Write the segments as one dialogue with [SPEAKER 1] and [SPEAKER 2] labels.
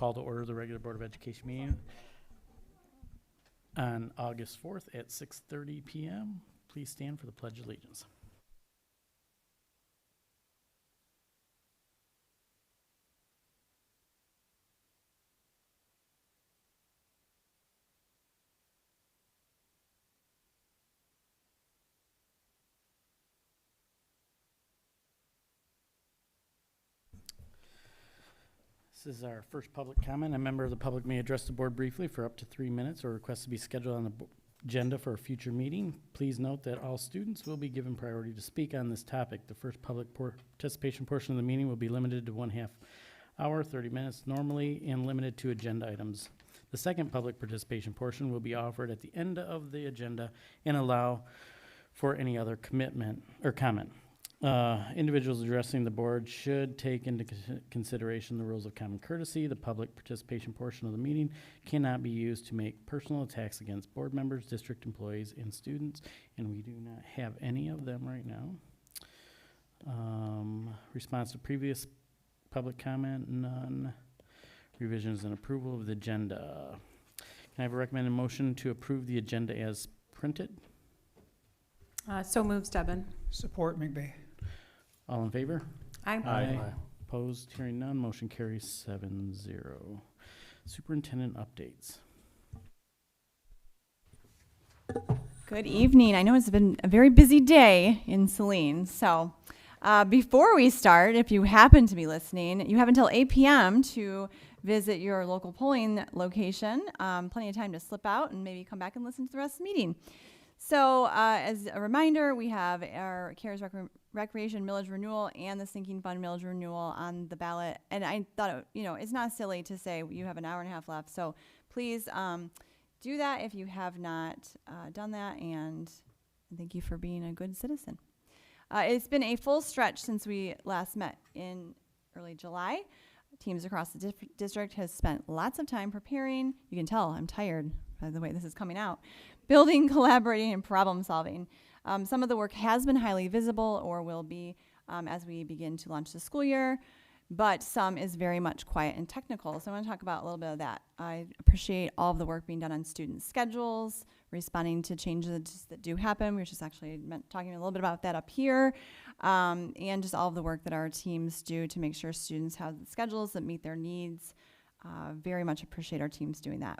[SPEAKER 1] Call to order the regular Board of Education meeting on August 4th at 6:30 p.m. Please stand for the Pledge of Allegiance. This is our first public comment. A member of the public may address the board briefly for up to 3 minutes or request to be scheduled on the agenda for a future meeting. Please note that all students will be given priority to speak on this topic. The first public participation portion of the meeting will be limited to 1/2 hour, 30 minutes normally, and limited to agenda items. The second public participation portion will be offered at the end of the agenda and allow for any other commitment or comment. Individuals addressing the board should take into consideration the rules of common courtesy. The public participation portion of the meeting cannot be used to make personal attacks against board members, district employees, and students, and we do not have any of them right now. Response to previous public comment, none. Revisions and approval of the agenda. Can I have a recommended motion to approve the agenda as printed?
[SPEAKER 2] So moved, Stebbin.
[SPEAKER 3] Support, McVeigh.
[SPEAKER 1] All in favor?
[SPEAKER 2] Aye.
[SPEAKER 1] Opposed, hearing none, motion carries 7-0. Superintendent updates.
[SPEAKER 4] Good evening. I know it's been a very busy day in Saline. So before we start, if you happen to be listening, you have until 8 p.m. to visit your local polling location. Plenty of time to slip out and maybe come back and listen to the rest of the meeting. So as a reminder, we have our CARES Recreation Millage Renewal and the Sinking Fund Millage Renewal on the ballot. And I thought, it's not silly to say you have an hour and a half left. So please do that if you have not done that. And thank you for being a good citizen. It's been a full stretch since we last met in early July. Teams across the district has spent lots of time preparing. You can tell I'm tired by the way this is coming out. Building, collaborating, and problem solving. Some of the work has been highly visible or will be as we begin to launch the school year, but some is very much quiet and technical. So I want to talk about a little bit of that. I appreciate all of the work being done on student schedules, responding to changes that do happen. We were just actually talking a little bit about that up here, and just all of the work that our teams do to make sure students have schedules that meet their needs. Very much appreciate our teams doing that.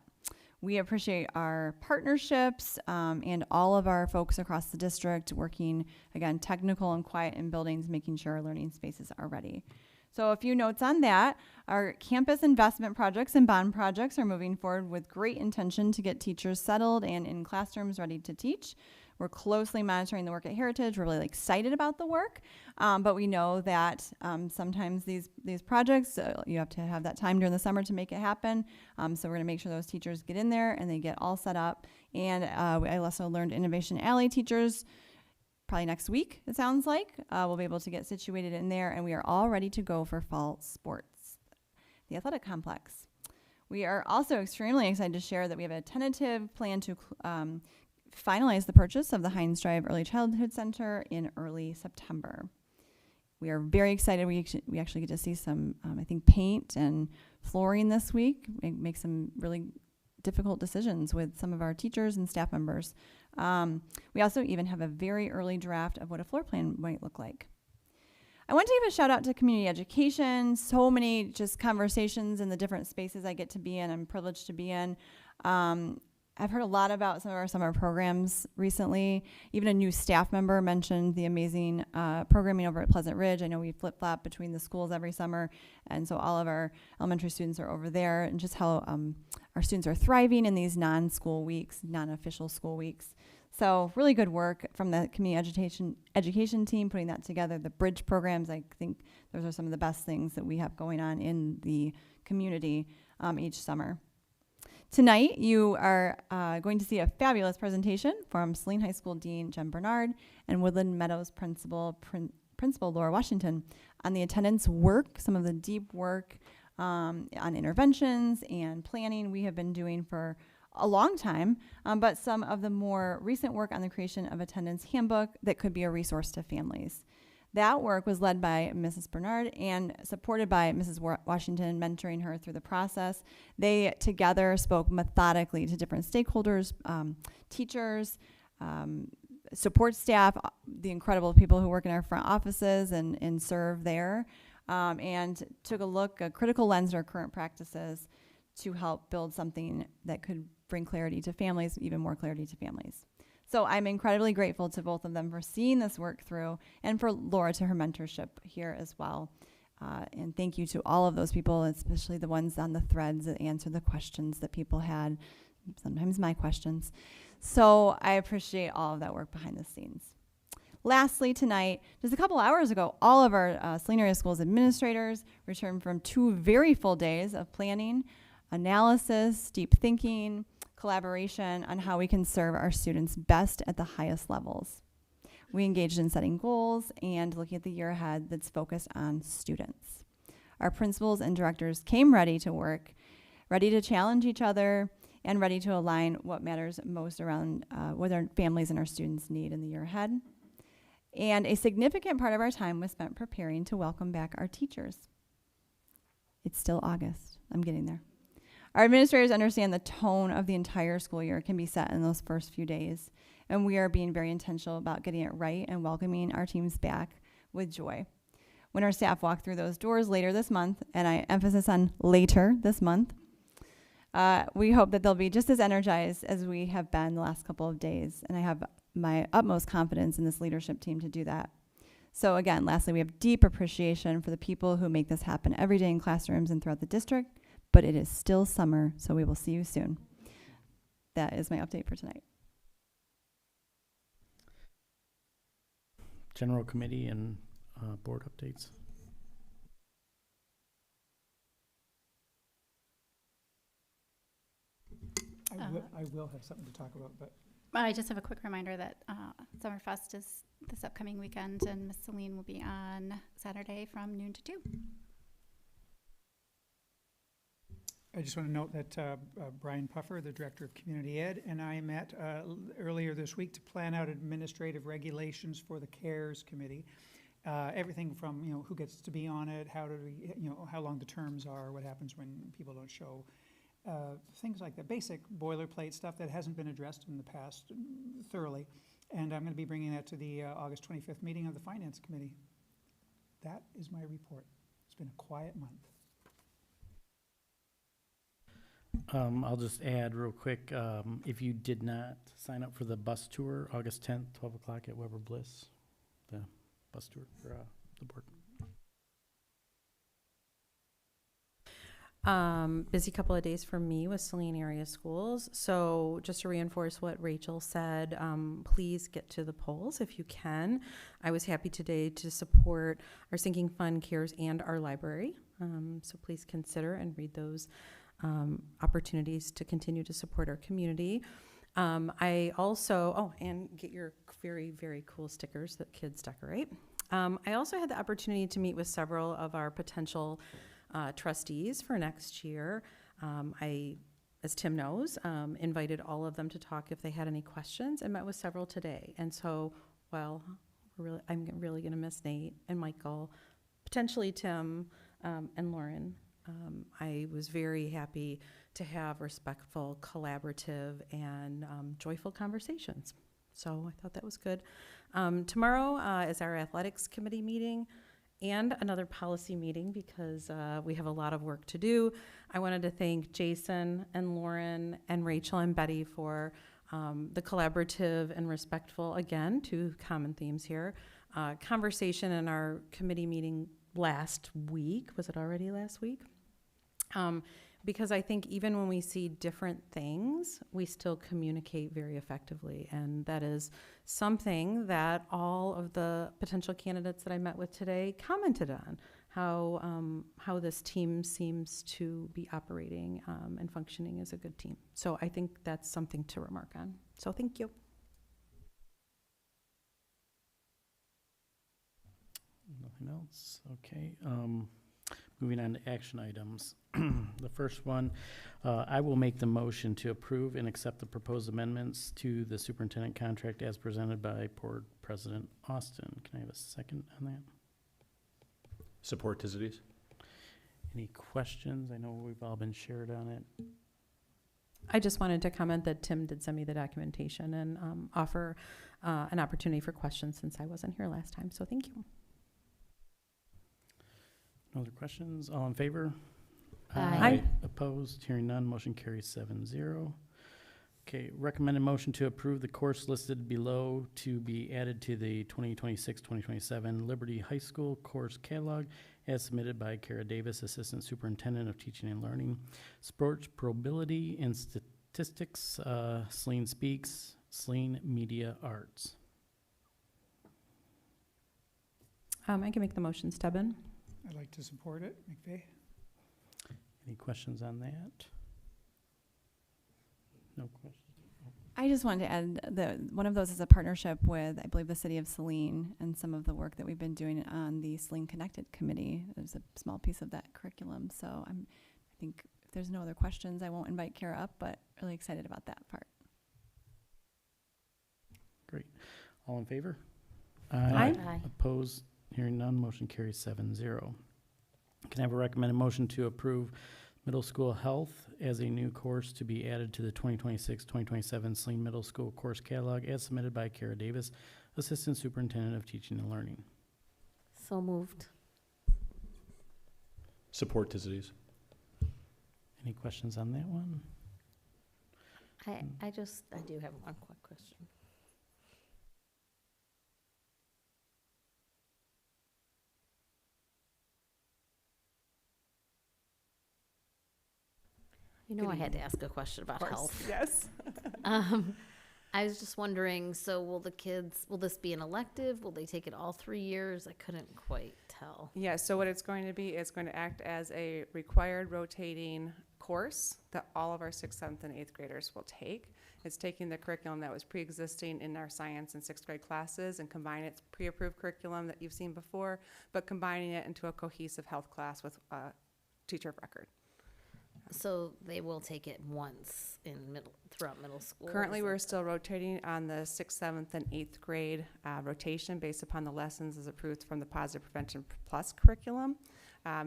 [SPEAKER 4] We appreciate our partnerships and all of our folks across the district working, again, technical and quiet in buildings, making sure our learning spaces are ready. So a few notes on that. Our campus investment projects and bond projects are moving forward with great intention to get teachers settled and in classrooms ready to teach. We're closely monitoring the work at Heritage. We're really excited about the work, but we know that sometimes these projects, you have to have that time during the summer to make it happen. So we're going to make sure those teachers get in there and they get all set up. And I also learned Innovation Alley teachers, probably next week, it sounds like, we'll be able to get situated in there, and we are all ready to go for fall sports, the athletic complex. We are also extremely excited to share that we have a tentative plan to finalize the purchase of the Hines Drive Early Childhood Center in early September. We are very excited. We actually get to see some, I think, paint and flooring this week. Make some really difficult decisions with some of our teachers and staff members. We also even have a very early draft of what a floor plan might look like. I want to give a shout out to community education. So many just conversations in the different spaces I get to be in. I'm privileged to be in. I've heard a lot about some of our summer programs recently. Even a new staff member mentioned the amazing programming over at Pleasant Ridge. I know we flip-flop between the schools every summer, and so all of our elementary students are over there, and just how our students are thriving in these non-school weeks, non-official school weeks. So really good work from the community education team putting that together. The bridge programs, I think those are some of the best things that we have going on in the community each summer. Tonight, you are going to see a fabulous presentation from Saline High School Dean Jen Bernard and Woodland Meadows Principal Laura Washington on the attendance work, some of the deep work on interventions and planning we have been doing for a long time, but some of the more recent work on the creation of attendance handbook that could be a resource to families. That work was led by Mrs. Bernard and supported by Mrs. Washington, mentoring her through the process. They together spoke methodically to different stakeholders, teachers, support staff, the incredible people who work in our front offices and serve there, and took a critical lens at our current practices to help build something that could bring clarity to families, even more clarity to families. So I'm incredibly grateful to both of them for seeing this work through, and for Laura to her mentorship here as well. And thank you to all of those people, especially the ones on the threads that answered the questions that people had, sometimes my questions. So I appreciate all of that work behind the scenes. Lastly, tonight, just a couple hours ago, all of our Saline Area Schools administrators returned from 2 very full days of planning, analysis, deep thinking, collaboration on how we can serve our students best at the highest levels. We engaged in setting goals and looking at the year ahead that's focused on students. Our principals and directors came ready to work, ready to challenge each other, and ready to align what matters most around what our families and our students need in the year ahead. And a significant part of our time was spent preparing to welcome back our teachers. It's still August. I'm getting there. Our administrators understand the tone of the entire school year can be set in those first few days, and we are being very intentional about getting it right and welcoming our teams back with joy. When our staff walk through those doors later this month, and I emphasis on later this month, we hope that they'll be just as energized as we have been the last couple of days, and I have my utmost confidence in this leadership team to do that. So again, lastly, we have deep appreciation for the people who make this happen every day in classrooms and throughout the district. But it is still summer, so we will see you soon. That is my update for tonight.
[SPEAKER 1] General committee and board updates.
[SPEAKER 3] I will have something to talk about, but
[SPEAKER 5] I just have a quick reminder that Summerfest is this upcoming weekend, and Miss Saline will be on Saturday from noon to 2.
[SPEAKER 3] I just want to note that Brian Puffer, the Director of Community Ed, and I met earlier this week to plan out administrative regulations for the CARES Committee. Everything from, who gets to be on it, how long the terms are, what happens when people don't show, things like that. Basic boilerplate stuff that hasn't been addressed in the past thoroughly. And I'm going to be bringing that to the August 25th meeting of the Finance Committee. That is my report. It's been a quiet month.
[SPEAKER 1] I'll just add real quick, if you did not sign up for the bus tour, August 10th, 12 o'clock at Weber Bliss, the bus tour for the board.
[SPEAKER 2] Busy couple of days for me with Saline Area Schools. So just to reinforce what Rachel said, please get to the polls if you can. I was happy today to support our Sinking Fund, CARES, and our library. So please consider and read those opportunities to continue to support our community. I also, and get your very, very cool stickers that kids decorate. I also had the opportunity to meet with several of our potential trustees for next year. I, as Tim knows, invited all of them to talk if they had any questions, and met with several today. And so, I'm really going to miss Nate and Michael, potentially Tim and Lauren. I was very happy to have respectful, collaborative, and joyful conversations. So I thought that was good. Tomorrow is our athletics committee meeting and another policy meeting because we have a lot of work to do. I wanted to thank Jason and Lauren and Rachel and Betty for the collaborative and respectful, again, two common themes here, conversation in our committee meeting last week. Was it already last week? Because I think even when we see different things, we still communicate very effectively. And that is something that all of the potential candidates that I met with today commented on, how this team seems to be operating and functioning as a good team. So I think that's something to remark on. So thank you.
[SPEAKER 1] Nothing else? Okay. Moving on to action items. The first one, I will make the motion to approve and accept the proposed amendments to the superintendent contract as presented by Board President Austin. Can I have a second on that?
[SPEAKER 6] Support Thursdays.
[SPEAKER 1] Any questions? I know we've all been shared on it.
[SPEAKER 2] I just wanted to comment that Tim did send me the documentation and offer an opportunity for questions since I wasn't here last time, so thank you.
[SPEAKER 1] No other questions? All in favor?
[SPEAKER 2] Aye.
[SPEAKER 1] Opposed? Hearing none, motion carries 7-0. Okay, recommended motion to approve the course listed below to be added to the 2026-2027 Liberty High School course catalog as submitted by Kara Davis, Assistant Superintendent of Teaching and Learning. Sports Probability and Statistics, Saline Speaks, Saline Media Arts.
[SPEAKER 2] I can make the motion, Stebbin.
[SPEAKER 3] I'd like to support it. McVeigh?
[SPEAKER 1] Any questions on that? No questions.
[SPEAKER 4] I just wanted to add that one of those is a partnership with, I believe, the city of Saline and some of the work that we've been doing on the Saline Connected Committee. There's a small piece of that curriculum. So I think if there's no other questions, I won't invite Kara up, but really excited about that part.
[SPEAKER 1] Great. All in favor?
[SPEAKER 2] Aye.
[SPEAKER 1] Opposed? Hearing none, motion carries 7-0. Can I have a recommended motion to approve middle school health as a new course to be added to the 2026-2027 Saline Middle School course catalog as submitted by Kara Davis, Assistant Superintendent of Teaching and Learning?
[SPEAKER 7] So moved.
[SPEAKER 6] Support Thursdays.
[SPEAKER 1] Any questions on that one?
[SPEAKER 7] I do have one quick question. You know, I had to ask a question about health.
[SPEAKER 4] Yes.
[SPEAKER 7] I was just wondering, so will this be an elective? Will they take it all 3 years? I couldn't quite tell.
[SPEAKER 8] Yeah, so what it's going to be, it's going to act as a required rotating course that all of our 6th, 7th, and 8th graders will take. It's taking the curriculum that was pre-existing in our science and 6th grade classes and combining its pre-approved curriculum that you've seen before, but combining it into a cohesive health class with a teacher of record.
[SPEAKER 7] So they will take it once throughout middle school?
[SPEAKER 8] Currently, we're still rotating on the 6th, 7th, and 8th grade rotation based upon the lessons as approved from the Positive Prevention Plus curriculum.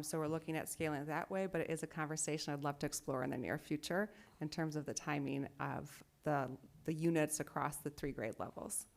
[SPEAKER 8] So we're looking at scaling it that way, but it is a conversation I'd love to explore in the near future in terms of the timing of the units across the 3 grade levels.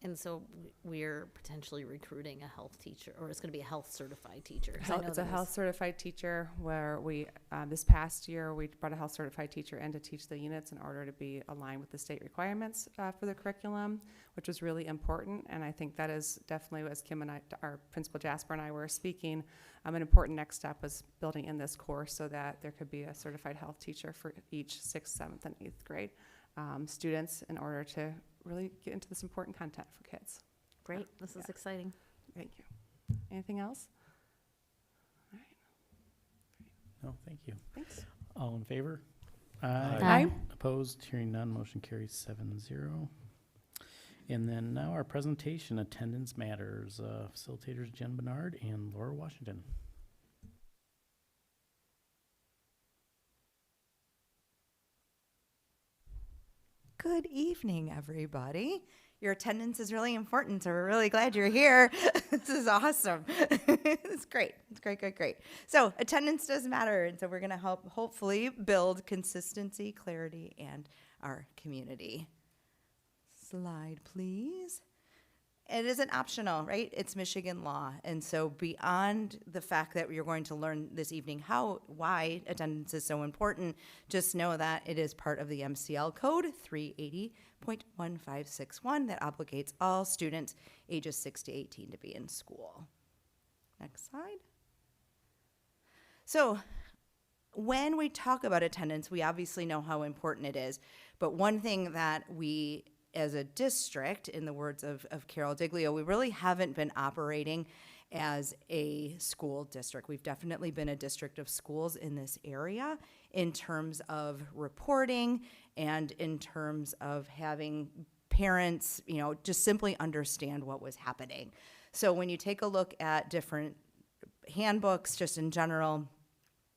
[SPEAKER 7] And so we're potentially recruiting a health teacher, or it's going to be a health certified teacher. 'Cause I know
[SPEAKER 8] It's a
[SPEAKER 7] that
[SPEAKER 8] health
[SPEAKER 7] was-
[SPEAKER 8] certified teacher where we, this past year, we brought a health certified teacher in to teach the units in order to be aligned with the state requirements for the curriculum, which was really important. And I think that is definitely, as Kim and I, our principal Jasper and I were speaking, an important next step was building in this course so that there could be a certified health teacher for each 6th, 7th, and 8th grade students in order to really get into this important content for kids.
[SPEAKER 7] Great, this is exciting.
[SPEAKER 8] Thank you. Anything else? All right.
[SPEAKER 1] No, thank you.
[SPEAKER 8] Thanks.
[SPEAKER 1] All in favor?
[SPEAKER 7] Aye.
[SPEAKER 1] Opposed? Hearing none, motion carries 7-0. And then now our presentation, Attendance Matters. Facilitators Jen Bernard and Laura Washington.
[SPEAKER 9] Good evening, everybody. Your attendance is really important, so we're really glad you're here. This is awesome. It's great. It's great, great, great. So attendance does matter, and so we're going to help hopefully build consistency, clarity, and our community. Slide, please. It isn't optional, right? It's Michigan law. And so beyond the fact that you're going to learn this evening why attendance is so important, just know that it is part of the MCL code 380.1561 that obligates all students ages 6 to 18 to be in school. Next slide. So when we talk about attendance, we obviously know how important it is. But one thing that we as a district, in the words of Carol Diglio, we really haven't been operating as a school district. We've definitely been a district of schools in this area in terms of reporting and in terms of having parents, just simply understand what was happening. So when you take a look at different handbooks, just in general,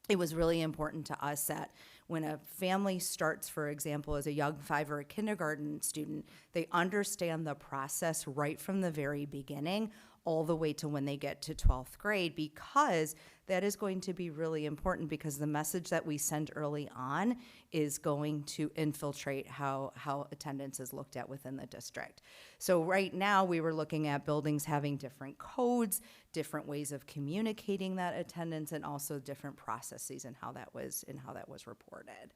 [SPEAKER 9] it was really important to us that when a family starts, for example, as a young 5 or a kindergarten student, they understand the process right from the very beginning all the way to when they get to 12th grade, because that is going to be really important, because the message that we send early on is going to infiltrate how attendance is looked at within the district. So right now we were looking at buildings having different codes, different ways of communicating that attendance, and also different processes and how that was reported.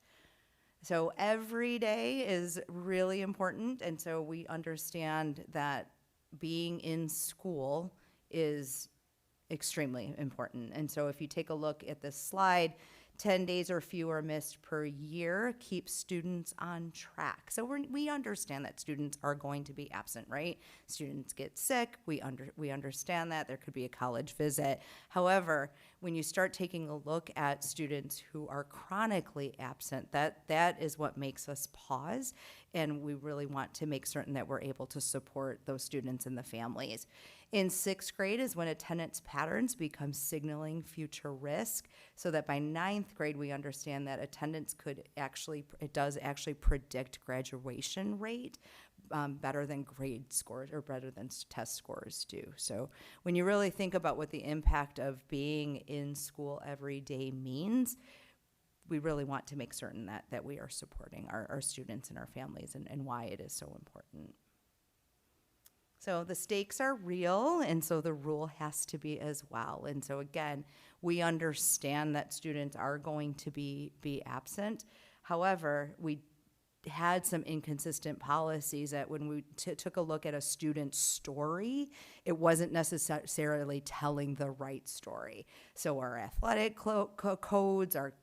[SPEAKER 9] So every day is really important, and so we understand that being in school is extremely important. And so if you take a look at this slide, 10 days or fewer missed per year keeps students on track. So we understand that students are going to be absent, right? Students get sick. We understand that. There could be a college visit. However, when you start taking a look at students who are chronically absent, that is what makes us pause, and we really want to make certain that we're able to support those students and the families. In 6th grade is when attendance patterns become signaling future risk, so that by 9th grade we understand that attendance does actually predict graduation rate better than grade scores or better than test scores do. So when you really think about what the impact of being in school every day means, we really want to make certain that we are supporting our students and our families, and why it is so important. So the stakes are real, and so the rule has to be as well. And so again, we understand that students are going to be absent. However, we had some inconsistent policies that when we took a look at a student's story, it wasn't necessarily telling the right story. So our athletic codes, our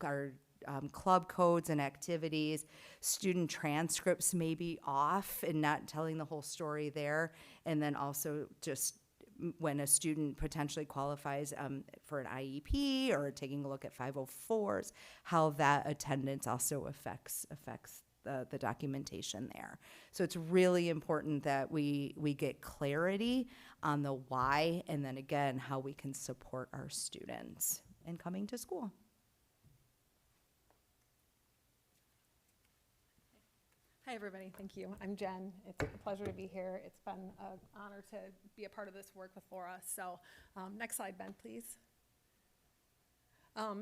[SPEAKER 9] club codes and activities, student transcripts may be off and not telling the whole story there. And then also just when a student potentially qualifies for an IEP or taking a look at 504s, how that attendance also affects the documentation there. So it's really important that we get clarity on the why, and then again, how we can support our students in coming to school.
[SPEAKER 10] Hi, everybody. Thank you. I'm Jen. It's a pleasure to be here. It's been an honor to be a part of this work with Laura. So next slide, Ben, please.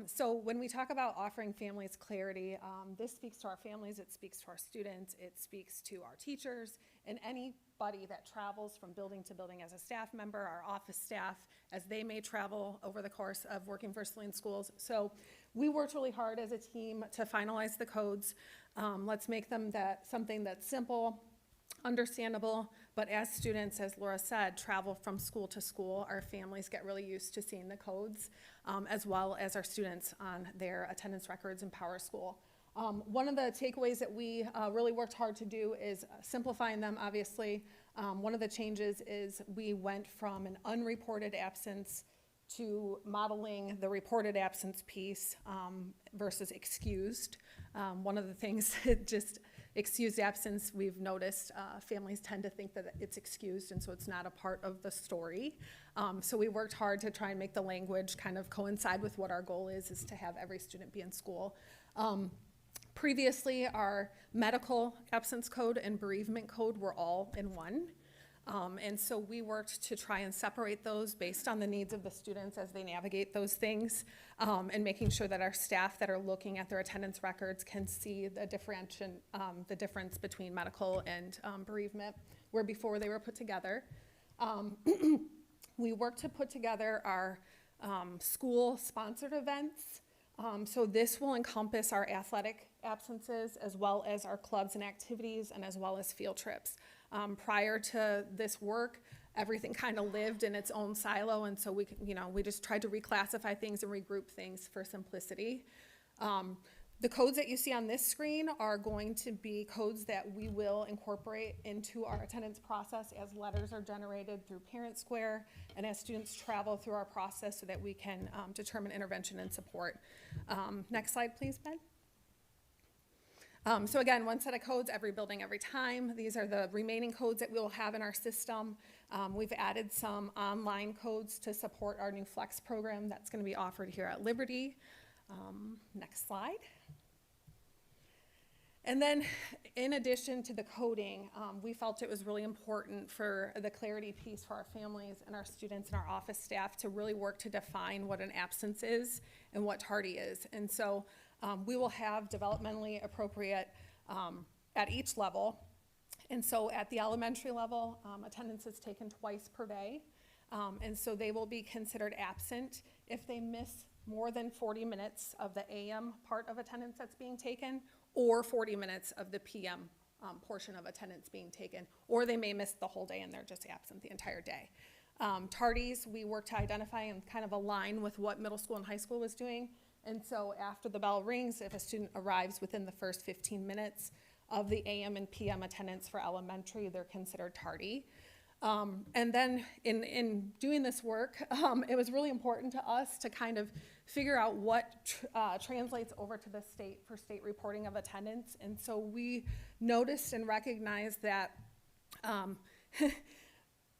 [SPEAKER 10] So when we talk about offering families clarity, this speaks to our families, it speaks to our students, it speaks to our teachers, and anybody that travels from building to building as a staff member, our office staff, as they may travel over the course of working for Saline Schools. So we worked really hard as a team to finalize the codes. Let's make them something that's simple, understandable, but as students, as Laura said, travel from school to school, our families get really used to seeing the codes, as well as our students on their attendance records in Power School. One of the takeaways that we really worked hard to do is simplifying them, obviously. One of the changes is we went from an unreported absence to modeling the reported absence piece versus excused. One of the things, just excused absence, we've noticed families tend to think that it's excused, and so it's not a part of the story. So we worked hard to try and make the language kind of coincide with what our goal is to have every student be in school. Previously, our medical absence code and bereavement code were all in one. And so we worked to try and separate those based on the needs of the students as they navigate those things, and making sure that our staff that are looking at their attendance records can see the difference between medical and bereavement, where before they were put together. We worked to put together our school-sponsored events. So this will encompass our athletic absences, as well as our clubs and activities, and as well as field trips. Prior to this work, everything kind of lived in its own silo, and so we just tried to reclassify things and regroup things for simplicity. The codes that you see on this screen are going to be codes that we will incorporate into our attendance process as letters are generated through Parent Square and as students travel through our process so that we can determine intervention and support. Next slide, please, Ben. So again, one set of codes, every building, every time. These are the remaining codes that we will have in our system. We've added some online codes to support our new Flex program that's going to be offered here at Liberty. Next slide. And then in addition to the coding, we felt it was really important for the clarity piece for our families and our students and our office staff to really work to define what an absence is and what tardy is. And so we will have developmentally appropriate at each level. And so at the elementary level, attendance is taken twice per day. And so they will be considered absent if they miss more than 40 minutes of the AM part of attendance that's being taken, or 40 minutes of the PM portion of attendance being taken, or they may miss the whole day and they're just absent the entire day. Tardies, we work to identify and kind of align with what middle school and high school was doing. And so after the bell rings, if a student arrives within the first 15 minutes of the AM and PM attendance for elementary, they're considered tardy. And then in doing this work, it was really important to us to kind of figure out what translates over to the state for state reporting of attendance. And so we noticed and recognized that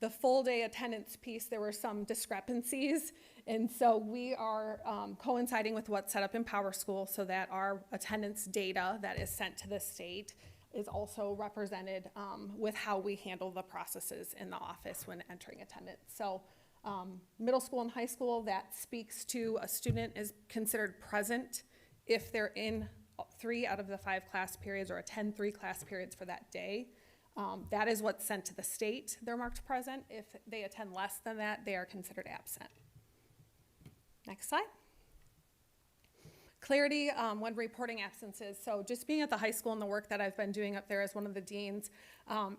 [SPEAKER 10] the full day attendance piece, there were some discrepancies. And so we are coinciding with what's set up in Power School so that our attendance data that is sent to the state is also represented with how we handle the processes in the office when entering attendance. So middle school and high school, that speaks to a student is considered present if they're in 3 out of the 5 class periods or attend 3 class periods for that day. That is what's sent to the state. They're marked present. If they attend less than that, they are considered absent. Next slide. Clarity when reporting absences. So just being at the high school and the work that I've been doing up there as one of the deans,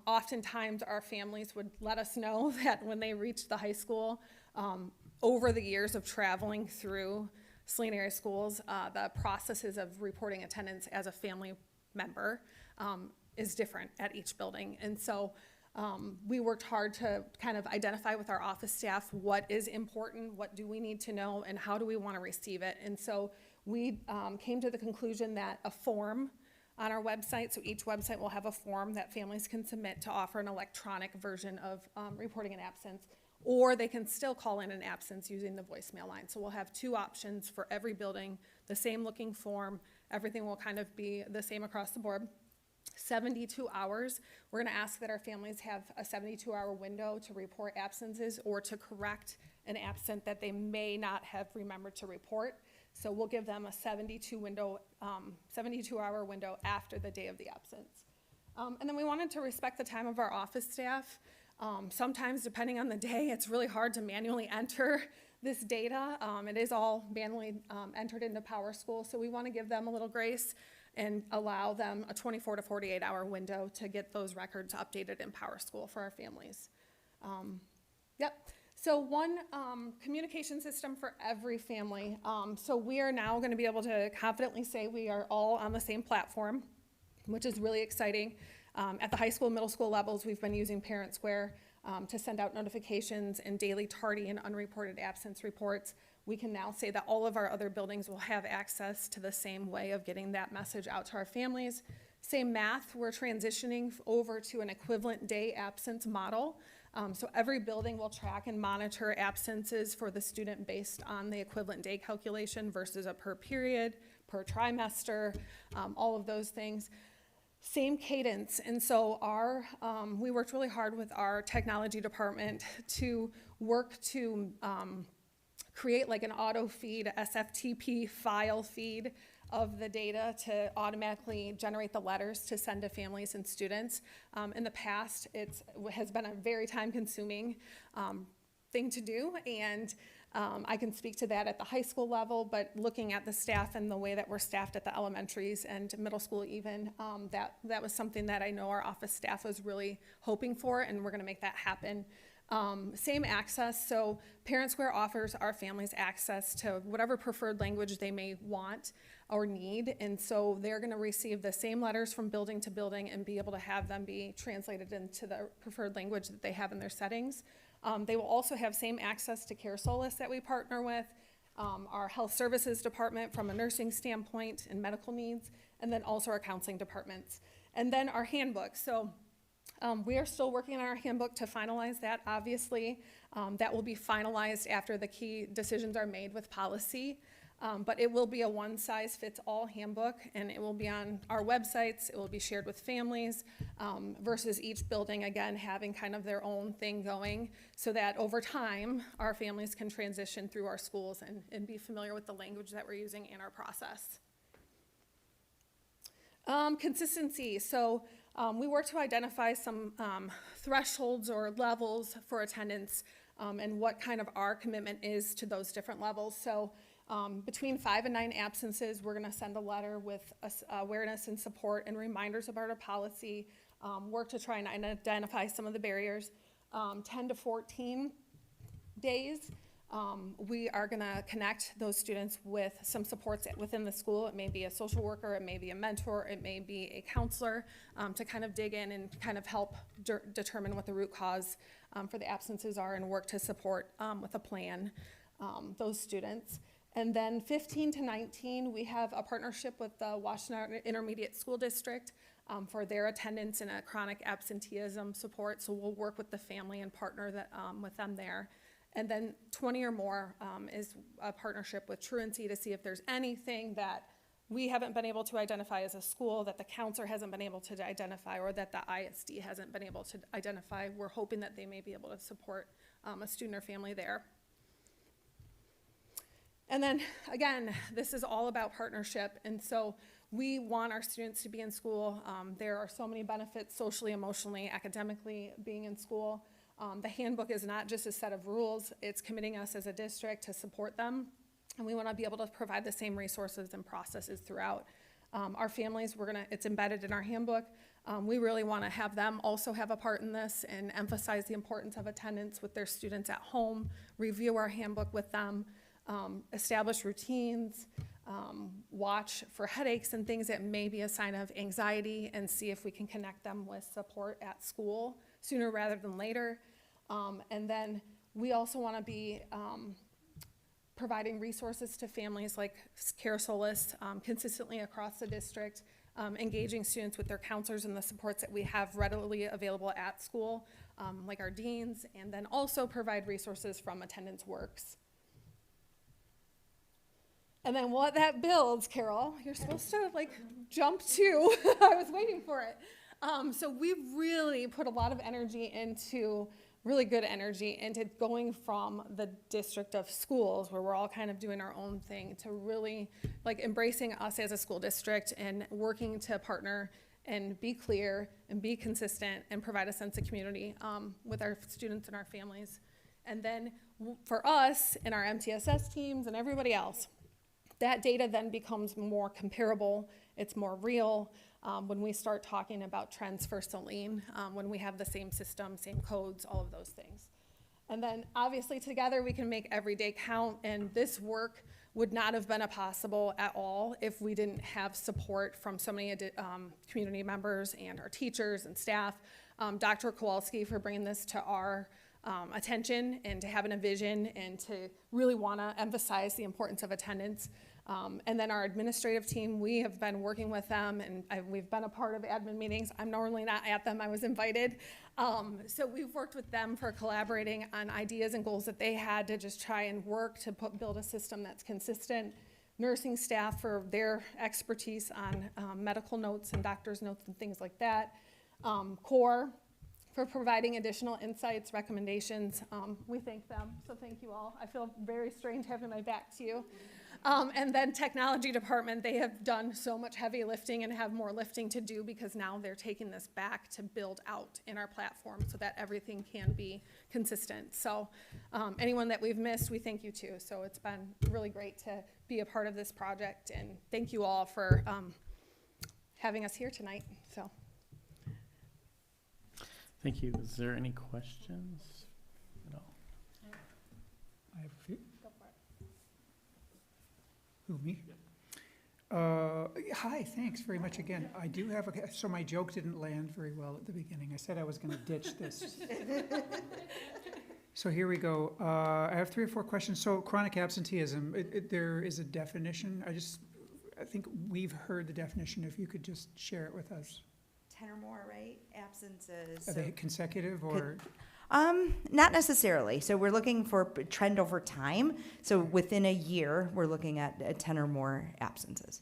[SPEAKER 10] oftentimes our families would let us know that when they reached the high school, over the years of traveling through Saline area schools, the processes of reporting attendance as a family member is different at each building. And so we worked hard to kind of identify with our office staff what is important, what do we need to know, and how do we want to receive it. And so we came to the conclusion that a form on our website, so each website will have a form that families can submit to offer an electronic version of reporting an absence, or they can still call in an absence using the voicemail line. So we'll have 2 options for every building, the same looking form. Everything will kind of be the same across the board. 72 hours. We're going to ask that our families have a 72-hour window to report absences or to correct an absent that they may not have remembered to report. So we'll give them a 72-hour window after the day of the absence. And then we wanted to respect the time of our office staff. Sometimes, depending on the day, it's really hard to manually enter this data. It is all manually entered into Power School, so we want to give them a little grace and allow them a 24 to 48 hour window to get those records updated in Power School for our families. So one communication system for every family. So we are now going to be able to confidently say we are all on the same platform, which is really exciting. At the high school, middle school levels, we've been using Parent Square to send out notifications and daily tardy and unreported absence reports. We can now say that all of our other buildings will have access to the same way of getting that message out to our families. Same math, we're transitioning over to an equivalent day absence model. So every building will track and monitor absences for the student based on the equivalent day calculation versus a per period, per trimester, all of those things. Same cadence, and so we worked really hard with our technology department to work to create like an auto feed, SFTP file feed of the data to automatically generate the letters to send to families and students. In the past, it has been a very time-consuming thing to do, and I can speak to that at the high school level, but looking at the staff and the way that we're staffed at the elementaries and middle school even, that was something that I know our office staff was really hoping for, and we're gonna make that happen. Same access, so Parent Square offers our families access to whatever preferred language they may want or need, and so they're going to receive the same letters from building to building and be able to have them be translated into the preferred language that they have in their settings. They will also have same access to Care Solace that we partner with, our health services department from a nursing standpoint and medical needs, and then also our counseling departments. And then our handbook. So we are still working on our handbook to finalize that, obviously. That will be finalized after the key decisions are made with policy. But it will be a one-size-fits-all handbook, and it will be on our websites. It will be shared with families versus each building, again, having kind of their own thing going so that over time, our families can transition through our schools and be familiar with the language that we're using in our process. Consistency. So we work to identify some thresholds or levels for attendance and what kind of our commitment is to those different levels. So between 5 and 9 absences, we're going to send a letter with awareness and support and reminders about our policy, work to try and identify some of the barriers. 10 to 14 days, we are going to connect those students with some supports within the school. It may be a social worker, it may be a mentor, it may be a counselor to kind of dig in and kind of help determine what the root cause for the absences are and work to support with a plan those students. And then 15 to 19, we have a partnership with the Washington Intermediate School District for their attendance and a chronic absenteeism support. So we'll work with the family and partner with them there. And then 20 or more is a partnership with truancy to see if there's anything that we haven't been able to identify as a school, that the counselor hasn't been able to identify, or that the ISD hasn't been able to identify. We're hoping that they may be able to support a student or family there. And then, again, this is all about partnership, and so we want our students to be in school. There are so many benefits socially, emotionally, academically being in school. The handbook is not just a set of rules, it's committing us as a district to support them, and we want to be able to provide the same resources and processes throughout. Our families, it's embedded in our handbook. We really want to have them also have a part in this and emphasize the importance of attendance with their students at home, review our handbook with them, establish routines, watch for headaches and things that may be a sign of anxiety, and see if we can connect them with support at school sooner rather than later. And then we also want to be providing resources to families like Care Solace consistently across the district, engaging students with their counselors and the supports that we have readily available at school, like our deans, and then also provide resources from Attendance Works. And then what that builds, Carol, you're supposed to jump to, I was waiting for it. So we've really put a lot of energy into, really good energy into going from the district of schools where we're all kind of doing our own thing to really embracing us as a school district and working to partner and be clear and be consistent and provide a sense of community with our students and our families. And then for us and our MTSS teams and everybody else, that data then becomes more comparable, it's more real when we start talking about trends for Saline, when we have the same system, same codes, all of those things. And then obviously together we can make every day count, and this work would not have been possible at all if we didn't have support from so many community members and our teachers and staff. Dr. Kowalski for bringing this to our attention and to having a vision and to really want to emphasize the importance of attendance. And then our administrative team, we have been working with them, and we've been a part of admin meetings. I'm normally not at them, I was invited. So we've worked with them for collaborating on ideas and goals that they had to just try and work to build a system that's consistent. Nursing staff for their expertise on medical notes and doctor's notes and things like that. CORE for providing additional insights, recommendations. We thank them, so thank you all. I feel very strange having my back to you. And then technology department, they have done so much heavy lifting and have more lifting to do because now they're taking this back to build out in our platform so that everything can be consistent. So anyone that we've missed, we thank you too. So it's been really great to be a part of this project, and thank you all for having us here tonight. So.
[SPEAKER 1] Thank you. Is there any questions at all?
[SPEAKER 3] I have a few. Who, me? Hi, thanks very much again. I do have so my joke didn't land very well at the beginning. I said I was going to ditch this. So here we go. I have 3 or 4 questions. So chronic absenteeism, there is a definition. I think we've heard the definition. If you could just share it with us.
[SPEAKER 9] 10 or more, right? Absences.
[SPEAKER 3] Are they consecutive or?
[SPEAKER 9] Not necessarily. So we're looking for a trend over time. So within a year, we're looking at 10 or more absences.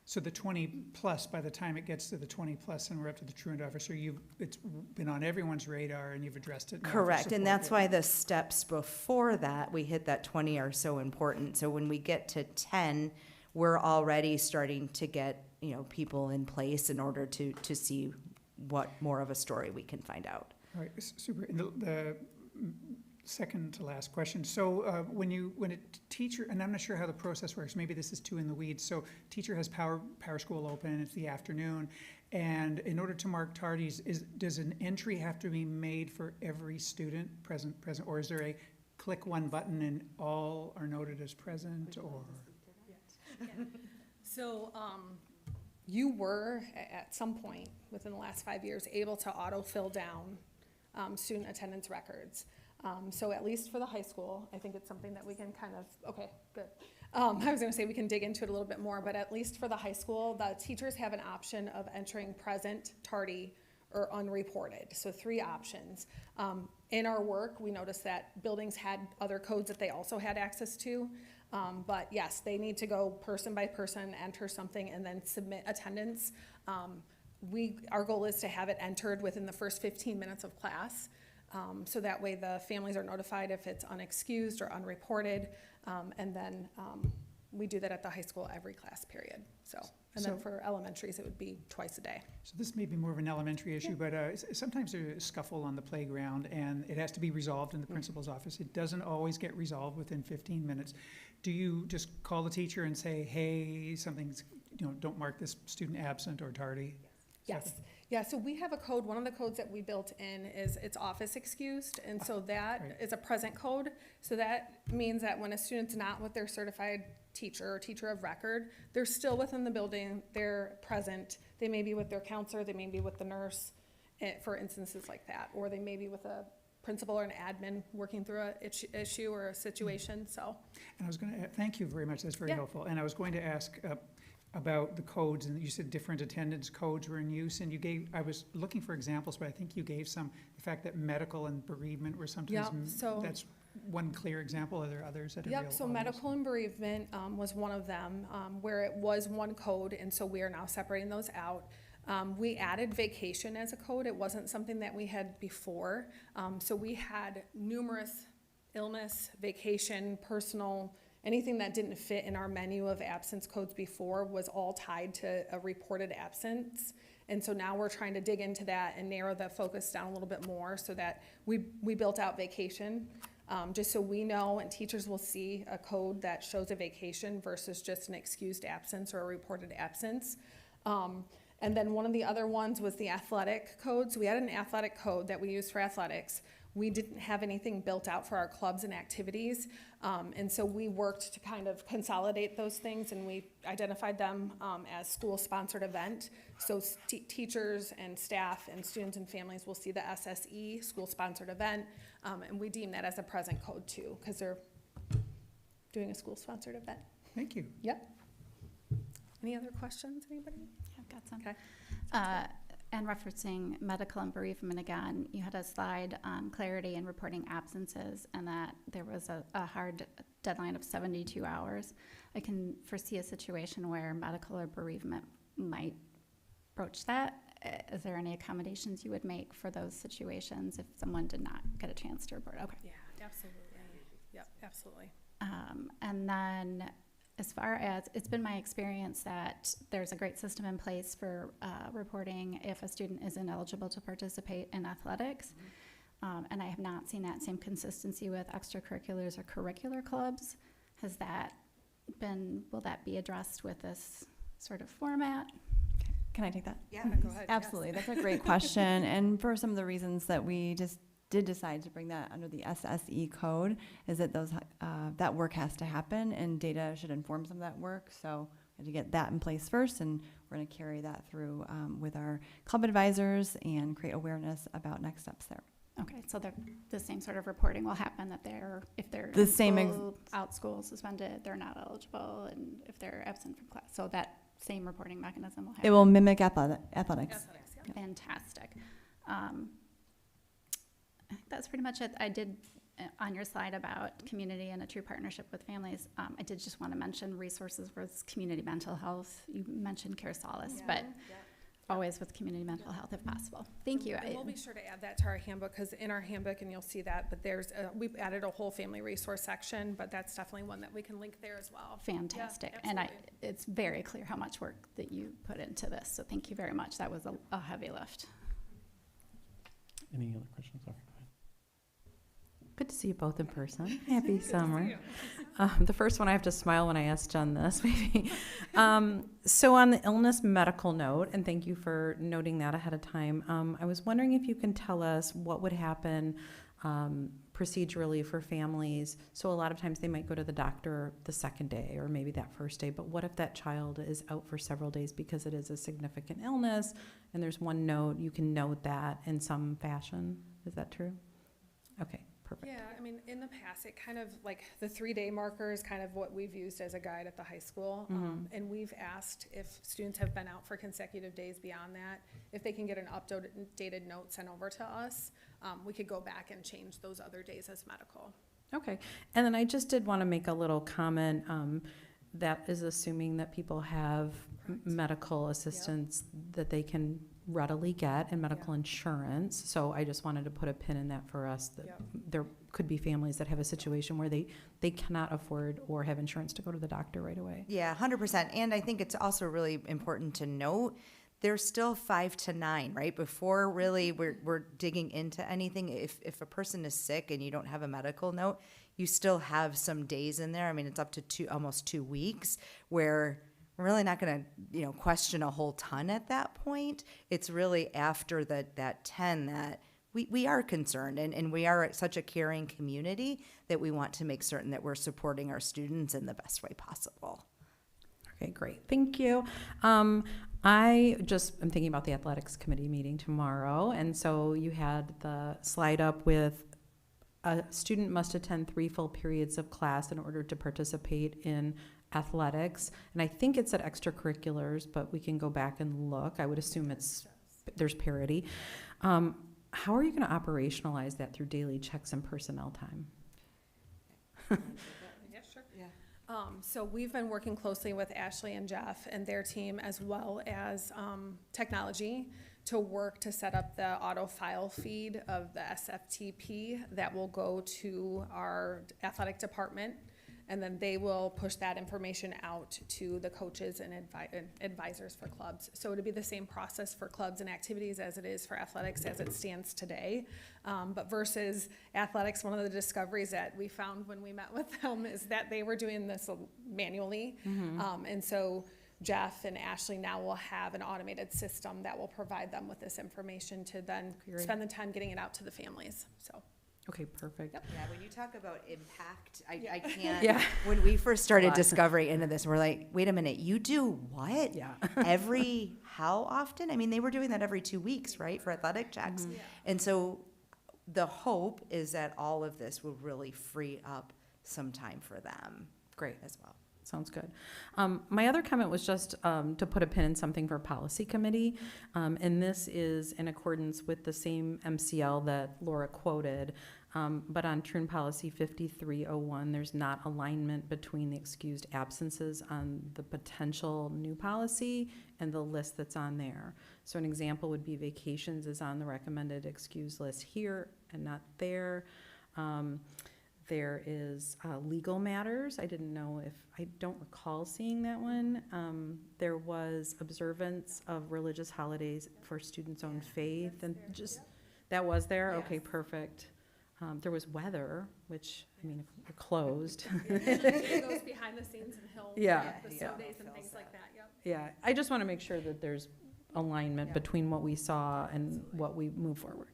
[SPEAKER 3] So the 20 plus, by the time it gets to the 20 plus and we're up to the truant officer, it's been on everyone's radar and you've addressed it.
[SPEAKER 9] Correct, and that's why the steps before that, we hit that 20 are so important. So when we get to 10, we're already starting to get, people in place in order to see what more of a story we can find out.
[SPEAKER 3] All right, super. And the second to last question. So when a teacher, and I'm not sure how the process works, maybe this is too in the weeds. So teacher has power school open, it's the afternoon, and in order to mark tardies, does an entry have to be made for every student present, or is there a click one button and all are noted as present, or?
[SPEAKER 10] So, you were, at some point within the last 5 years, able to auto-fill down student attendance records. So at least for the high school, I think it's something that we can kind of, okay, good. I was gonna say we can dig into it a little bit more, but at least for the high school, the teachers have an option of entering present, tardy, or unreported. So 3 options. In our work, we noticed that buildings had other codes that they also had access to. But yes, they need to go person by person, enter something, and then submit attendance. Our goal is to have it entered within the first 15 minutes of class. So that way the families are notified if it's unexcused or unreported. And then we do that at the high school every class period. And then for elementaries, it would be twice a day.
[SPEAKER 3] So this may be more of an elementary issue, but sometimes there's a scuffle on the playground and it has to be resolved in the principal's office. It doesn't always get resolved within 15 minutes. Do you just call the teacher and say, hey, something's, don't mark this student absent or tardy?
[SPEAKER 10] Yes. Yeah, so we have a code. One of the codes that we built in is it's office excused, and so that is a present code. So that means that when a student's not with their certified teacher or teacher of record, they're still within the building, they're present. They may be with their counselor, they may be with the nurse, for instances like that, or they may be with a principal or an admin working through a issue or a situation, so.
[SPEAKER 3] And I was going to, thank you very much, that's very helpful. And I was going to ask about the codes, and you said different attendance codes were in use, and I was looking for examples, but I think you gave some, the fact that medical and bereavement were sometimes, that's one clear example. Are there others that are real
[SPEAKER 10] so
[SPEAKER 3] obvious?
[SPEAKER 10] medical and bereavement was one of them, where it was one code, and so we are now separating those out. We added vacation as a code. It wasn't something that we had before. So we had numerous illness, vacation, personal, anything that didn't fit in our menu of absence codes before was all tied to a reported absence. And so now we're trying to dig into that and narrow the focus down a little bit more so that we built out vacation, just so we know and teachers will see a code that shows a vacation versus just an excused absence or a reported absence. And then one of the other ones was the athletic code. So we had an athletic code that we used for athletics. We didn't have anything built out for our clubs and activities. And so we worked to kind of consolidate those things, and we identified them as school-sponsored event. So teachers and staff and students and families will see the SSE, school-sponsored event, and we deem that as a present code too, because they're doing a school-sponsored event.
[SPEAKER 3] Thank you.
[SPEAKER 10] Yep. Any other questions, anybody?
[SPEAKER 5] I've got some.
[SPEAKER 10] Okay.
[SPEAKER 5] And referencing medical and bereavement again, you had a slide on clarity and reporting absences, and that there was a hard deadline of 72 hours. I can foresee a situation where medical or bereavement might broach that. Is there any accommodations you would make for those situations if someone did not get a chance to report? Okay.
[SPEAKER 10] Yeah, absolutely. Yep, absolutely.
[SPEAKER 5] And then as far as, it's been my experience that there's a great system in place for reporting if a student is ineligible to participate in athletics. And I have not seen that same consistency with extracurriculars or curricular clubs. Has that will that be addressed with this sort of format?
[SPEAKER 4] Can I take that?
[SPEAKER 9] Yeah,
[SPEAKER 10] Go ahead.
[SPEAKER 4] Absolutely. That's a great question. And for some of the reasons that we just did decide to bring that under the SSE code is that that work has to happen and data should inform some of that work. So we had to get that in place first, and we're going to carry that through with our club advisors and create awareness about next steps there.
[SPEAKER 5] Okay, so the same sort of reporting will happen that if they're
[SPEAKER 4] The
[SPEAKER 5] in
[SPEAKER 4] same
[SPEAKER 5] school, out school suspended, they're not eligible, and if they're absent from class. So that same reporting mechanism will happen.
[SPEAKER 4] It will mimic athletics.
[SPEAKER 5] Fantastic. I think that's pretty much it. I did, on your slide about community and a true partnership with families, I did just want to mention resources with community mental health. You mentioned Care Solace, but always with community mental health if possible. Thank you.
[SPEAKER 10] And we'll be sure to add that to our handbook, because in our handbook, and you'll see that, but we've added a whole family resource section, but that's definitely one that we can link there as well.
[SPEAKER 5] Fantastic.
[SPEAKER 10] Yeah,
[SPEAKER 5] And
[SPEAKER 10] absolutely.
[SPEAKER 5] it's very clear how much work that you put into this. So thank you very much. That was a heavy lift.
[SPEAKER 1] Any other questions? Okay, go ahead.
[SPEAKER 2] Good to see you both in person. Happy summer. The first one, I have to smile when I ask Jen this, maybe. So on the illness medical note, and thank you for noting that ahead of time, I was wondering if you can tell us what would happen procedurally for families. So a lot of times they might go to the doctor the second day or maybe that first day, but what if that child is out for several days because it is a significant illness and there's one note, you can note that in some fashion. Is that true? Okay. Perfect.
[SPEAKER 10] Yeah, I mean, in the past, it kind of like the 3-day marker is kind of what we've used as a guide at the high school. And we've asked if students have been out for consecutive days beyond that, if they can get an updated note sent over to us, we could go back and change those other days as medical.
[SPEAKER 2] Okay. And then I just did want to make a little comment. That is assuming that people have medical assistance that they can readily get and medical insurance. So I just wanted to put a pin in that for us. That there could be families that have a situation where they cannot afford or have insurance to go to the doctor right away.
[SPEAKER 9] Yeah, 100%. And I think it's also really important to note there's still 5 to 9, right? Before really we're digging into anything. If a person is sick and you don't have a medical note, you still have some days in there. I mean, it's up to almost 2 weeks where we're really not going to, question a whole ton at that point. It's really after that 10 that we are concerned, and we are such a caring community that we want to make certain that we're supporting our students in the best way possible.
[SPEAKER 2] Okay, great. Thank you. I'm thinking about the athletics committee meeting tomorrow. And so you had the slide up with a student must attend 3 full periods of class in order to participate in athletics. And I think it said extracurriculars, but we can go back and look. I would assume there's parity. How are you going to operationalize that through daily checks and personnel time?
[SPEAKER 10] Yeah, sure. Yeah. So we've been working closely with Ashley and Jeff and their team, as well as technology, to work to set up the auto file feed of the SFTP that will go to our athletic department, and then they will push that information out to the coaches and advisors for clubs. So it'll be the same process for clubs and activities as it is for athletics as it stands today. But versus athletics, one of the discoveries that we found when we met with them is that they were doing this manually. And so Jeff and Ashley now will have an automated system that will provide them with this information to then spend the time getting it out to the families. So.
[SPEAKER 2] Okay, perfect.
[SPEAKER 9] Yeah, when you talk about impact, I can't. When we first started discovery into this, we're like, wait a minute, you do what?
[SPEAKER 2] Yeah.
[SPEAKER 9] How often? I mean, they were doing that every 2 weeks, right, for athletic checks. And so the hope is that all of this will really free up some time for them.
[SPEAKER 2] Great.
[SPEAKER 9] As well.
[SPEAKER 2] Sounds good. My other comment was just to put a pin in something for policy committee. And this is in accordance with the same MCL that Laura quoted. But on Troon Policy 5301, there's not alignment between the excused absences on the potential new policy and the list that's on there. So an example would be vacations is on the recommended excused list here and not there. There is legal matters. I don't recall seeing that one. There was observance of religious holidays for students' own faith, and that was there? Yes. Okay, perfect. There was weather, which, I mean, if we're closed.
[SPEAKER 10] Those behind the scenes and Hill. The snow days and things like that,
[SPEAKER 2] Yeah, I just want to make sure that there's alignment between what we saw and what we move forward.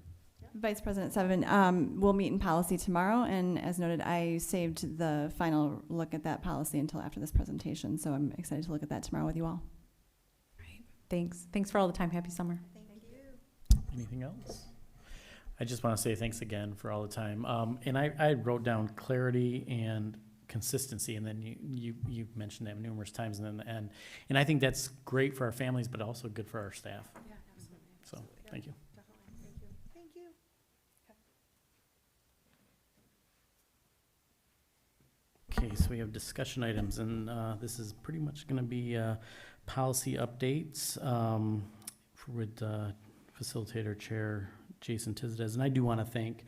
[SPEAKER 4] Vice President Seven, we'll meet in policy tomorrow, and as noted, I saved the final look at that policy until after this presentation, so I'm excited to look at that tomorrow with you all.
[SPEAKER 2] Right. Thanks for all the time. Happy summer.
[SPEAKER 9] Thank you.
[SPEAKER 1] Anything else? I just want to say thanks again for all the time. And I wrote down clarity and consistency, and then you mentioned that numerous times, and then the end. And I think that's great for our families, but also good for our staff.
[SPEAKER 10] Yeah, absolutely.
[SPEAKER 1] So, thank you.
[SPEAKER 10] Definitely, thank you.
[SPEAKER 9] Thank you.
[SPEAKER 1] Okay, so we have discussion items, and this is pretty much going to be policy updates with Facilitator Chair Jason Tisdez. And I do want to thank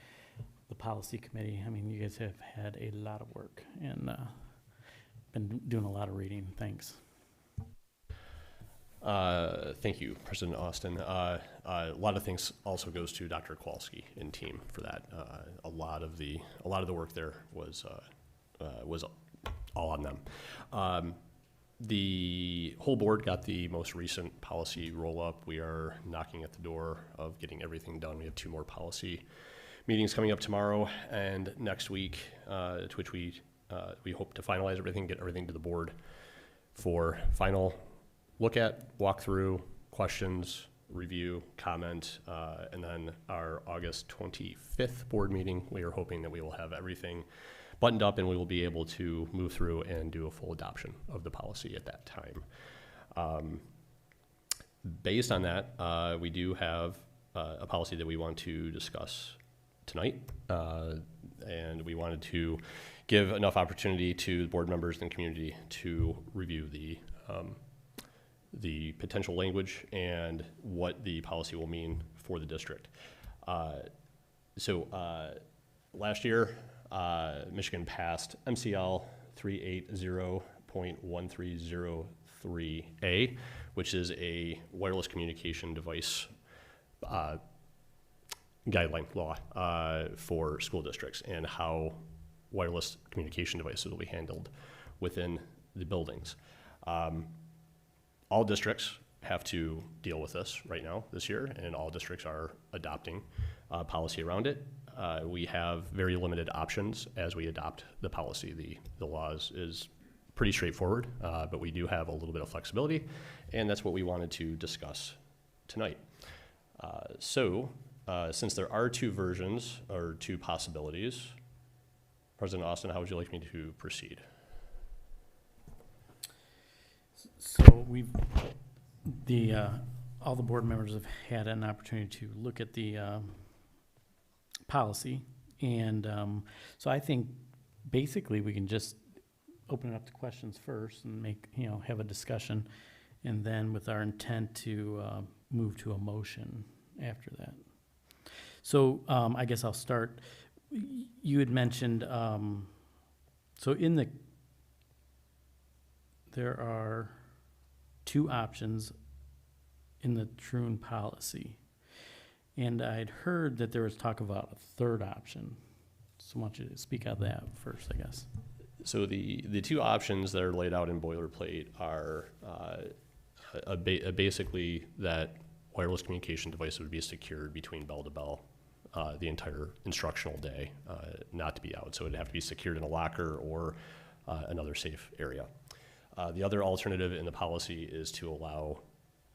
[SPEAKER 1] the policy committee. I mean, you guys have had a lot of work and been doing a lot of reading. Thanks.
[SPEAKER 6] Thank you, President Austin. A lot of things also goes to Dr. Kowalski and team for that. A lot of the work there was all on them. The whole board got the most recent policy roll-up. We are knocking at the door of getting everything done. We have 2 more policy meetings coming up tomorrow and next week, to which we hope to finalize everything, get everything to the board for final look at, walk through, questions, review, comment, and then our August 25th board meeting, we are hoping that we will have everything buttoned up and we will be able to move through and do a full adoption of the policy at that time. Based on that, we do have a policy that we want to discuss tonight, and we wanted to give enough opportunity to board members and community to review the potential language and what the policy will mean for the district. Last year, Michigan passed MCL 380.1303A, which is a wireless communication device guideline law for school districts and how wireless communication devices will be handled within the buildings. All districts have to deal with this right now this year, and all districts are adopting policy around it. We have very limited options as we adopt the policy. The law is pretty straightforward, but we do have a little bit of flexibility, and that's what we wanted to discuss tonight. Since there are 2 versions or 2 possibilities, President Austin, how would you like me to proceed?
[SPEAKER 1] So all the board members have had an opportunity to look at the policy, and so I think basically we can just open it up to questions first and have a discussion, and then with our intent to move to a motion after that. So I guess I'll start. You had mentioned, there are 2 options in the Troon policy. And I'd heard that there was talk about a 3rd option. So I want you to speak out that first, I guess.
[SPEAKER 6] So the 2 options that are laid out in boilerplate are basically that wireless communication device would be secured between bell to bell the entire instructional day, not to be out. So it'd have to be secured in a locker or another safe area. The other alternative in the policy is to allow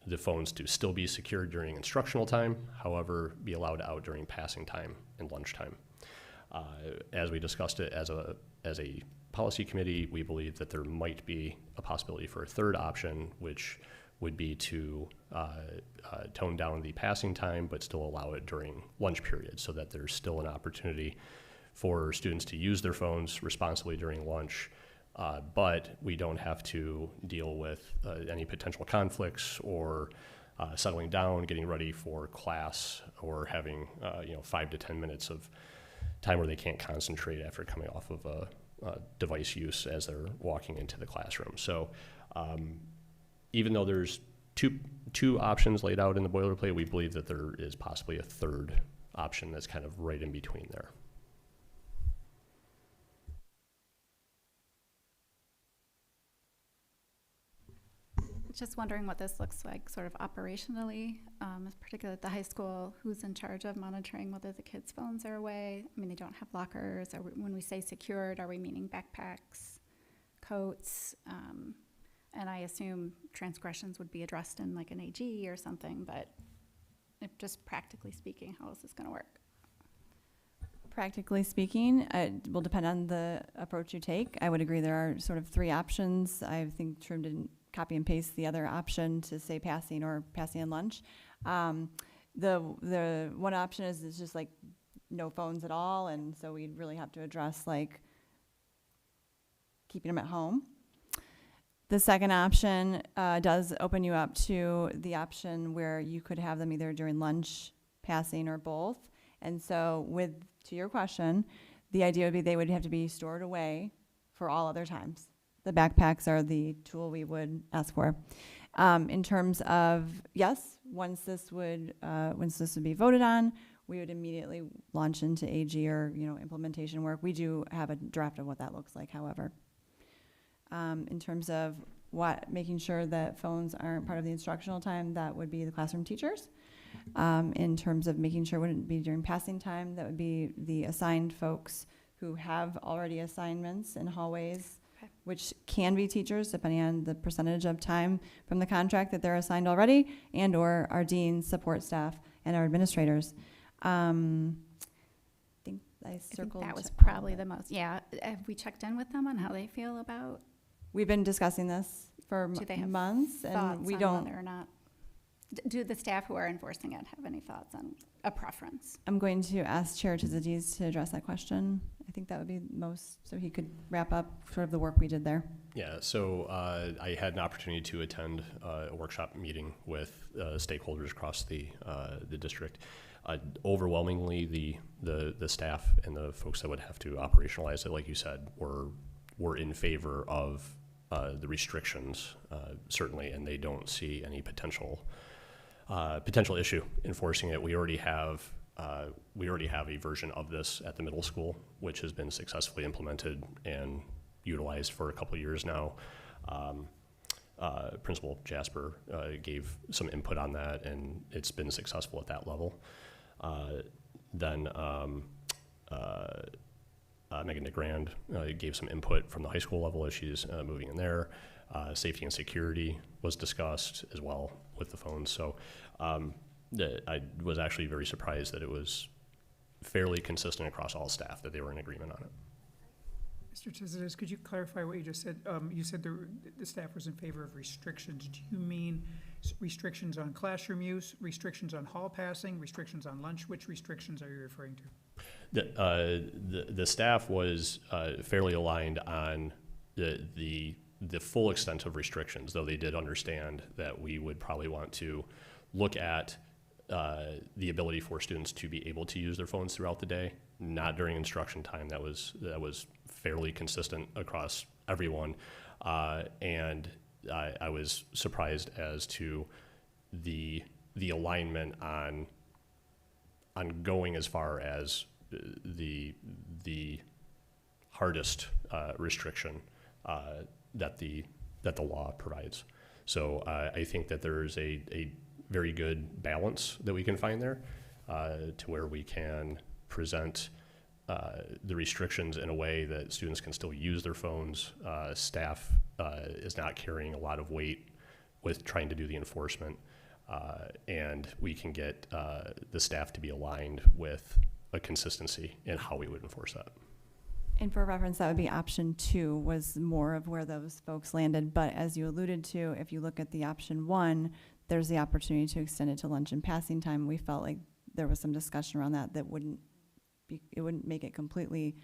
[SPEAKER 6] the phones to still be secured during instructional time, however, be allowed out during passing time and lunchtime. As we discussed it as a policy committee, we believe that there might be a possibility for a 3rd option, which would be to tone down the passing time, but still allow it during lunch period so that there's still an opportunity for students to use their phones responsibly during lunch, but we don't have to deal with any potential conflicts or settling down, getting ready for class, or having 5 to 10 minutes of time where they can't concentrate after coming off of a device use as they're walking into the classroom. So even though there's two options laid out in the boilerplate, we believe that there is possibly a 3rd option that's kind of right in between there.
[SPEAKER 5] Just wondering what this looks like sort of operationally, particularly at the high school. Who's in charge of monitoring whether the kids' phones are away? I mean, they don't have lockers. When we say secured, are we meaning backpacks, coats? And I assume transgressions would be addressed in like an AG or something, but just practically speaking, how is this going to work?
[SPEAKER 4] Practically speaking, it will depend on the approach you take. I would agree there are sort of three options. I think Trim didn't copy and paste the other option to say passing or passing and lunch. The one option is it's just like no phones at all, and so we'd really have to address like keeping them at home. The second option does open you up to the option where you could have them either during lunch, passing, or both. And so to your question, the idea would be they would have to be stored away for all other times. The backpacks are the tool we would ask for. In terms of, yes, once this would be voted on, we would immediately launch into AG or, implementation work. We do have a draft of what that looks like, however. In terms of making sure that phones aren't part of the instructional time, that would be the classroom teachers. In terms of making sure it wouldn't be during passing time, that would be the assigned folks who have already assignments in hallways,
[SPEAKER 5] Okay.
[SPEAKER 4] which can be teachers depending on the percentage of time from the contract that they're assigned already, and or our deans, support staff, and our administrators. I think I circled.
[SPEAKER 5] I think that was
[SPEAKER 4] all
[SPEAKER 5] probably
[SPEAKER 4] of it.
[SPEAKER 5] the most, yeah. Have we checked in with them on how they feel about,
[SPEAKER 4] We've been discussing this for
[SPEAKER 5] do they have
[SPEAKER 4] months,
[SPEAKER 5] thoughts
[SPEAKER 4] and we
[SPEAKER 5] on
[SPEAKER 4] don't.
[SPEAKER 5] whether or not? Do the staff who are enforcing it have any thoughts on a preference?
[SPEAKER 4] I'm going to ask Chair Tizides to address that question. I think that would be most, so he could wrap up sort of the work we did there.
[SPEAKER 6] Yeah, so I had an opportunity to attend a workshop meeting with stakeholders across the district. Overwhelmingly, the staff and the folks that would have to operationalize it, like you said, were in favor of the restrictions, certainly, and they don't see any potential issue enforcing it. We already have a version of this at the middle school, which has been successfully implemented and utilized for a couple of years now. Principal Jasper gave some input on that, and it's been successful at that level. Then Megan DeGrand gave some input from the high school level as she's moving in there. Safety and security was discussed as well with the phones. So I was actually very surprised that it was fairly consistent across all staff that they were in agreement on it.
[SPEAKER 3] Mr. Tizides, could you clarify what you just said? You said the staff was in favor of restrictions. Do you mean restrictions on classroom use, restrictions on hall passing, restrictions on lunch? Which restrictions are you referring to?
[SPEAKER 6] The staff was fairly aligned on the full extent of restrictions, though they did understand that we would probably want to look at the ability for students to be able to use their phones throughout the day, not during instruction time. That was fairly consistent across everyone, and I was surprised as to the alignment on going as far as the hardest restriction that the law provides. So I think that there's a very good balance that we can find there to where we can present the restrictions in a way that students can still use their phones. Staff is not carrying a lot of weight with trying to do the enforcement, and we can get the staff to be aligned with a consistency in how we would enforce that.
[SPEAKER 4] And for reference, that would be option 2 was more of where those folks landed. But as you alluded to, if you look at the option 1, there's the opportunity to extend it to lunch and passing time. We felt like there was some discussion around that wouldn't make it completely,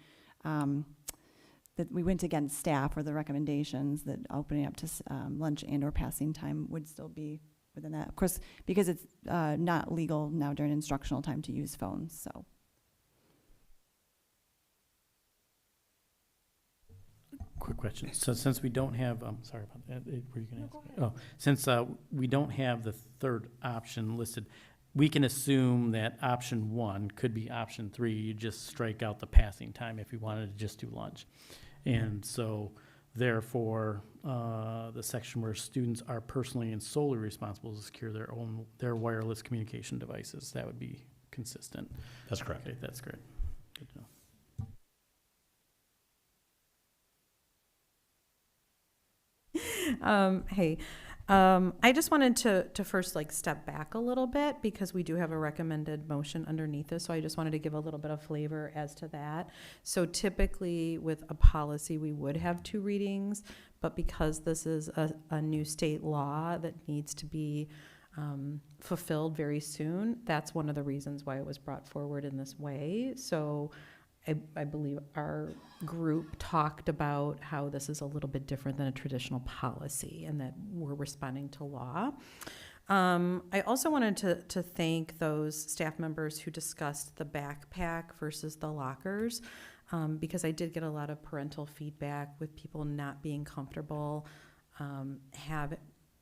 [SPEAKER 4] that we went against staff or the recommendations that opening up to lunch and or passing time would still be within that. Of course, because it's not legal now during instructional time to use phones, so.
[SPEAKER 1] Quick question. So since we don't have, sorry about that. Were you going to ask? Oh, since we don't have the third option listed, we can assume that option 1 could be option 3. You just strike out the passing time if you wanted to just do lunch. And so therefore, the section where students are personally and solely responsible to secure their wireless communication devices, that would be consistent.
[SPEAKER 6] That's correct.
[SPEAKER 1] Okay, that's great. Good to know.
[SPEAKER 2] Hey, I just wanted to first step back a little bit because we do have a recommended motion underneath this. So I just wanted to give a little bit of flavor as to that. So typically with a policy, we would have 2 readings, but because this is a new state law that needs to be fulfilled very soon, that's one of the reasons why it was brought forward in this way. So I believe our group talked about how this is a little bit different than a traditional policy and that we're responding to law. I also wanted to thank those staff members who discussed the backpack versus the lockers, because I did get a lot of parental feedback with people not being comfortable,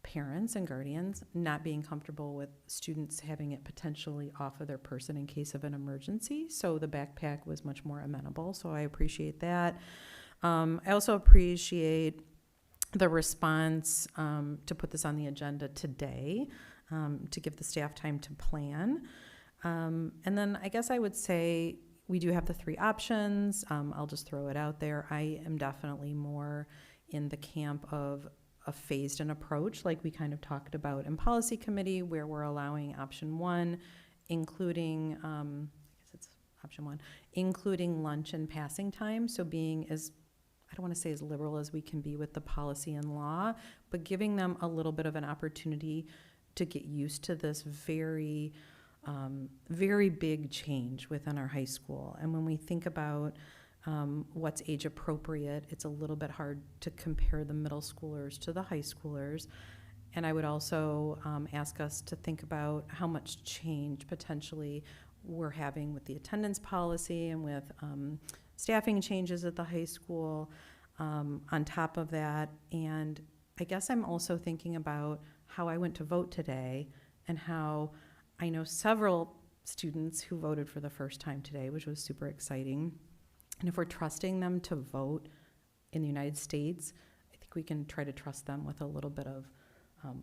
[SPEAKER 2] parents and guardians not being comfortable with students having it potentially off of their person in case of an emergency. So the backpack was much more amenable. So I appreciate that. I also appreciate the response to put this on the agenda today, to give the staff time to plan. And then I guess I would say we do have the 3 options. I'll just throw it out there. I am definitely more in the camp of a phased-in approach, like we kind of talked about in policy committee, where we're allowing option 1, including, I guess it's option 1, including lunch and passing time. So being as, I don't want to say as liberal as we can be with the policy and law, but giving them a little bit of an opportunity to get used to this very, very big change within our high school. And when we think about what's age appropriate, it's a little bit hard to compare the middle schoolers to the high schoolers. And I would also ask us to think about how much change potentially we're having with the attendance policy and with staffing changes at the high school on top of that. And I guess I'm also thinking about how I went to vote today and how I know several students who voted for the first time today, which was super exciting. And if we're trusting them to vote in the United States, I think we can try to trust them with a little bit of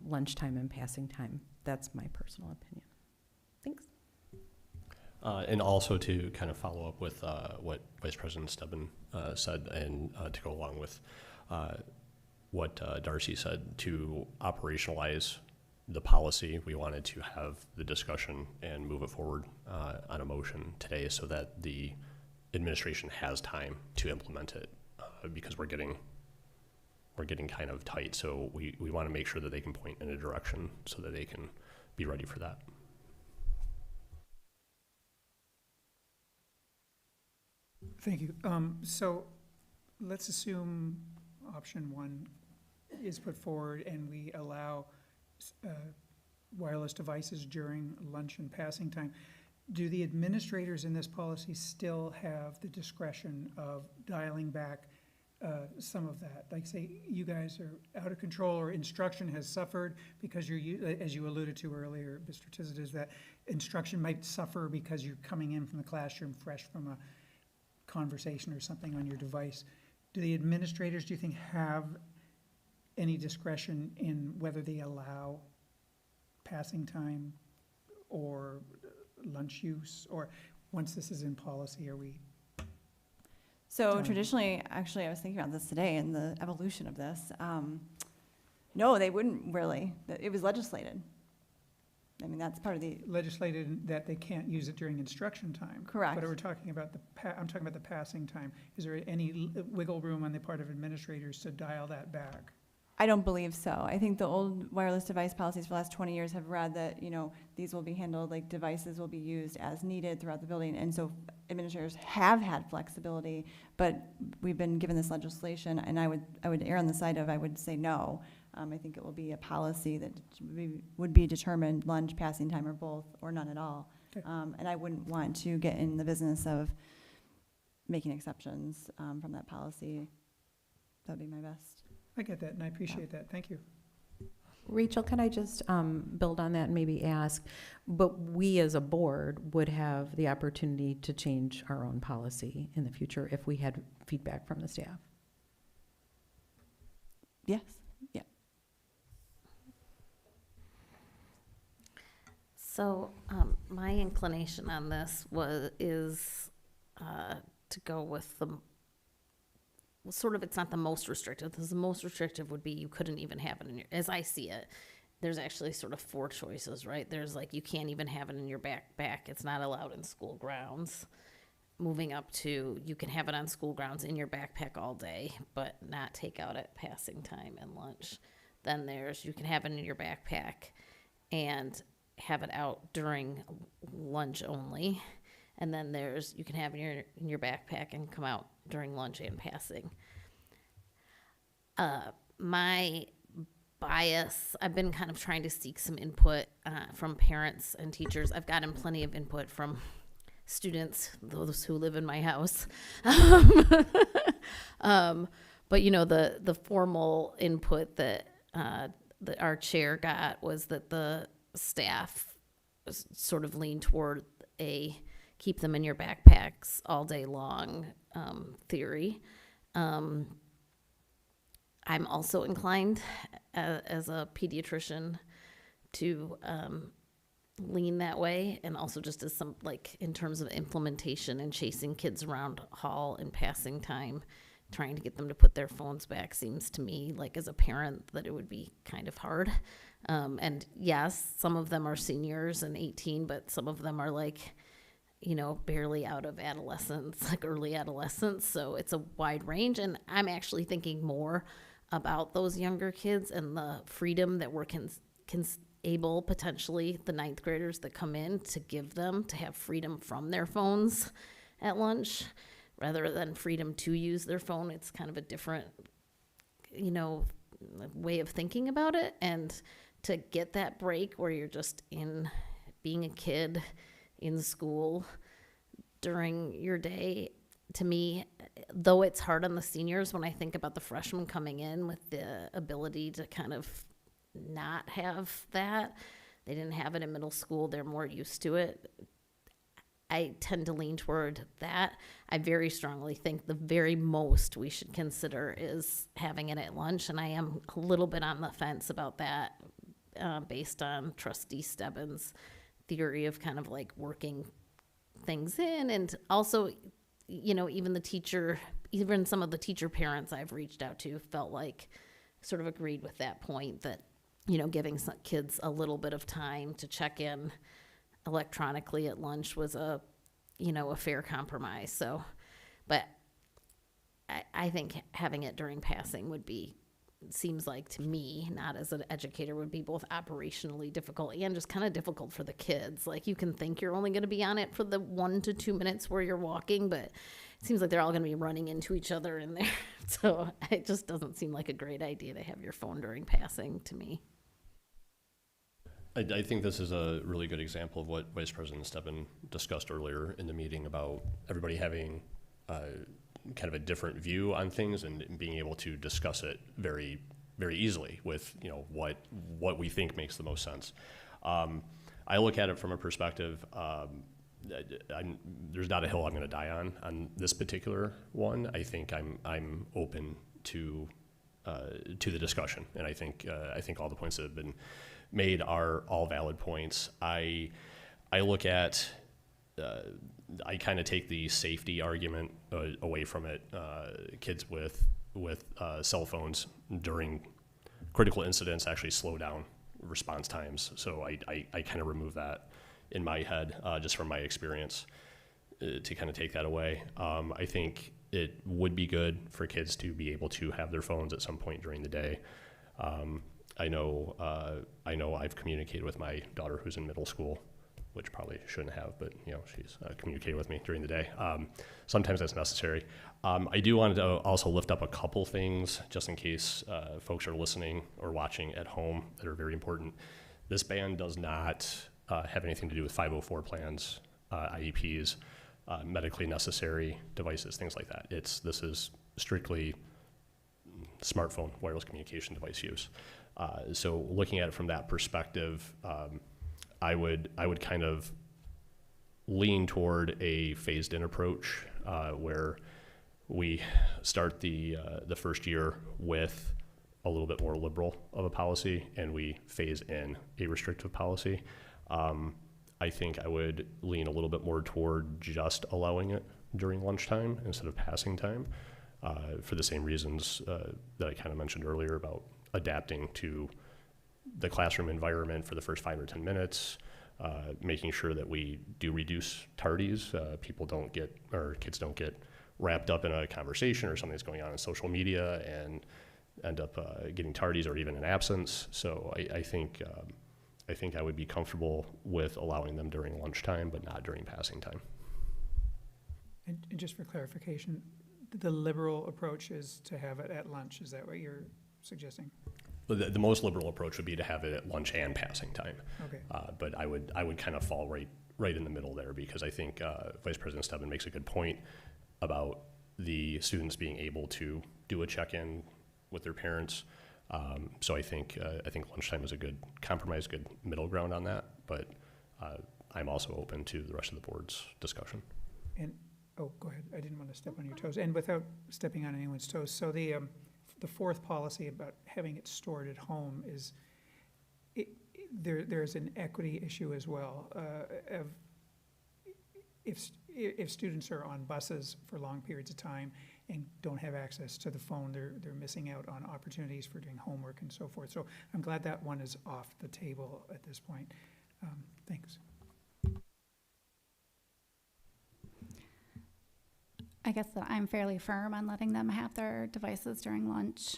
[SPEAKER 2] lunchtime and passing time. That's my personal opinion. Thanks.
[SPEAKER 6] And also to kind of follow up with what Vice President Stebbin said, and to go along with what Darcy said, to operationalize the policy, we wanted to have the discussion and move it forward on a motion today so that the administration has time to implement it, because we're getting kind of tight. So we want to make sure that they can point in a direction so that they can be ready for that.
[SPEAKER 3] Thank you. So let's assume option 1 is put forward and we allow wireless devices during lunch and passing time. Do the administrators in this policy still have the discretion of dialing back some of that? Like, say you guys are out of control or instruction has suffered because as you alluded to earlier, Mr. Tizzit, is that instruction might suffer because you're coming in from the classroom fresh from a conversation or something on your device. Do the administrators, do you think, have any discretion in whether they allow passing time or lunch use, or once this is in policy, are we?
[SPEAKER 4] So
[SPEAKER 3] Done.
[SPEAKER 4] traditionally, actually, I was thinking about this today and the evolution of this. No, they wouldn't really. It was legislated. I mean, that's part of the,
[SPEAKER 3] Legislated that they can't use it during instruction time.
[SPEAKER 4] Correct.
[SPEAKER 3] But we're talking about I'm talking about the passing time. Is there any wiggle room on the part of administrators to dial that back?
[SPEAKER 4] I don't believe so. I think the old wireless device policies for the last 20 years have read that, these will be handled, like devices will be used as needed throughout the building. And so administrators have had flexibility, but we've been given this legislation, and I would err on the side of, I would say no. I think it will be a policy that would be determined lunch, passing time, or both, or none at all.
[SPEAKER 3] Okay.
[SPEAKER 4] And I wouldn't want to get in the business of making exceptions from that policy. That would be my best.
[SPEAKER 3] I get that, and I appreciate that. Thank you.
[SPEAKER 2] Rachel, can I just build on that and maybe ask, but we as a board would have the opportunity to change our own policy in the future if we had feedback from the staff?
[SPEAKER 4] Yes. Yeah.
[SPEAKER 7] So my inclination on this is to go with sort of, it's not the most restrictive. The most restrictive would be you couldn't even have it in your, as I see it, there's actually sort of 4 choices, right? There's like, you can't even have it in your backpack. It's not allowed in school grounds. Moving up to, you can have it on school grounds in your backpack all day, but not take out at passing time and lunch. Then there's, you can have it in your backpack and have it out during lunch only. And then there's, you can have it in your backpack and come out during lunch and passing. My bias, I've been kind of trying to seek some input from parents and teachers. I've gotten plenty of input from students, those who live in my house. But you know, the formal input that our chair got was that the staff sort of leaned toward a keep them in your backpacks all day long theory. I'm also inclined as a pediatrician to lean that way, and also just as some, like, in terms of implementation and chasing kids around hall and passing time, trying to get them to put their phones back seems to me like, as a parent, that it would be kind of hard. And yes, some of them are seniors and 18, but some of them are like, you know, barely out of adolescence, like early adolescence. So it's a wide range. And I'm actually thinking more about those younger kids and the freedom that we're able, potentially, the 9th graders that come in, to give them, to have freedom from their phones at lunch rather than freedom to use their phone. It's kind of a different, you know, way of thinking about it. And to get that break where you're just in being a kid in school during your day, to me, though it's hard on the seniors, when I think about the freshmen coming in with the ability to kind of not have that, they didn't have it in middle school, they're more used to it. I tend to lean toward that. I very strongly think the very most we should consider is having it at lunch, and I am a little bit on the fence about that based on Trustee Stebbins' theory of kind of like working things in. And also, you know, even some of the teacher parents I've reached out to felt like, sort of agreed with that point, that, you know, giving some kids a little bit of time to check in electronically at lunch was a fair compromise. So, but I think having it during passing seems like to me, not as an educator, would be both operationally difficult and just kind of difficult for the kids. Like, you can think you're only going to be on it for the 1 to 2 minutes where you're walking, but it seems like they're all going to be running into each other in there. So it just doesn't seem like a great idea to have your phone during passing to me.
[SPEAKER 6] I think this is a really good example of what Vice President Stebbin discussed earlier in the meeting about everybody having kind of a different view on things and being able to discuss it very, very easily with, you know, what we think makes the most sense. I look at it from a perspective, there's not a hill I'm going to die on this particular one. I think I'm open to the discussion, and I think all the points that have been made are all valid points. I look at, I kind of take the safety argument away from it. Kids with cell phones during critical incidents actually slow down response times. So I kind of remove that in my head, just from my experience, to kind of take that away. I think it would be good for kids to be able to have their phones at some point during the day. I know I've communicated with my daughter who's in middle school, which probably shouldn't have, but, you know, she's communicated with me during the day. Sometimes that's necessary. I do want to also lift up a couple things just in case folks are listening or watching at home that are very important. This ban does not have anything to do with 504 plans, IEPs, medically necessary devices, things like that. This is strictly smartphone wireless communication device use. So looking at it from that perspective, I would kind of lean toward a phased-in approach where we start the first year with a little bit more liberal of a policy, and we phase in a restrictive policy. I think I would lean a little bit more toward just allowing it during lunchtime instead of passing time. for the same reasons that I kind of mentioned earlier about adapting to the classroom environment for the first 5 or 10 minutes, making sure that we do reduce tardies. Kids don't get wrapped up in a conversation or something that's going on social media and end up getting tardies or even an absence. So I think I would be comfortable with allowing them during lunchtime, but not during passing time.
[SPEAKER 3] And just for clarification, the liberal approach is to have it at lunch. Is that what you're suggesting?
[SPEAKER 6] But the most liberal approach would be to have it at lunch and passing time.
[SPEAKER 3] Okay.
[SPEAKER 6] But I would kind of fall right in the middle there, because I think Vice President Stebbin makes a good point about the students being able to do a check-in with their parents. So I think lunchtime is a good compromise, good middle ground on that. But I'm also open to the rest of the board's discussion.
[SPEAKER 3] And oh, go ahead. I didn't want to step on your toes. And without stepping on anyone's toes, so the fourth policy about having it stored at home is there's an equity issue as well. If students are on buses for long periods of time and don't have access to the phone, they're missing out on opportunities for doing homework and so forth. So I'm glad that one is off the table at this point. Thanks.
[SPEAKER 5] I guess that I'm fairly firm on letting them have their devices during lunch,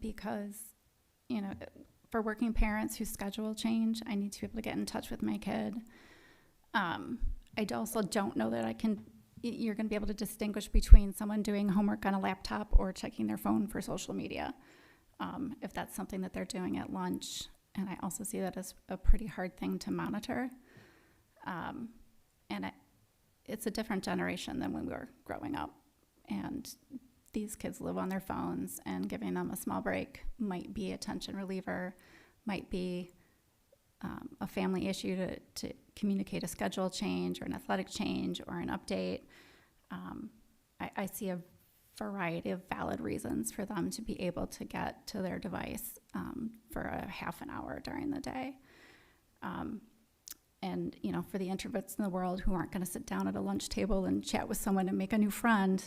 [SPEAKER 5] because, you know, for working parents whose schedule change, I need to be able to get in touch with my kid. I also don't know that you're going to be able to distinguish between someone doing homework on a laptop or checking their phone for social media, if that's something that they're doing at lunch. And I also see that as a pretty hard thing to monitor. And it's a different generation than when we were growing up. And these kids live on their phones, and giving them a small break might be a tension reliever, might be a family issue to communicate a schedule change or an athletic change or an update. I see a variety of valid reasons for them to be able to get to their device for a half an hour during the day. And, you know, for the introverts in the world who aren't going to sit down at a lunch table and chat with someone and make a new friend,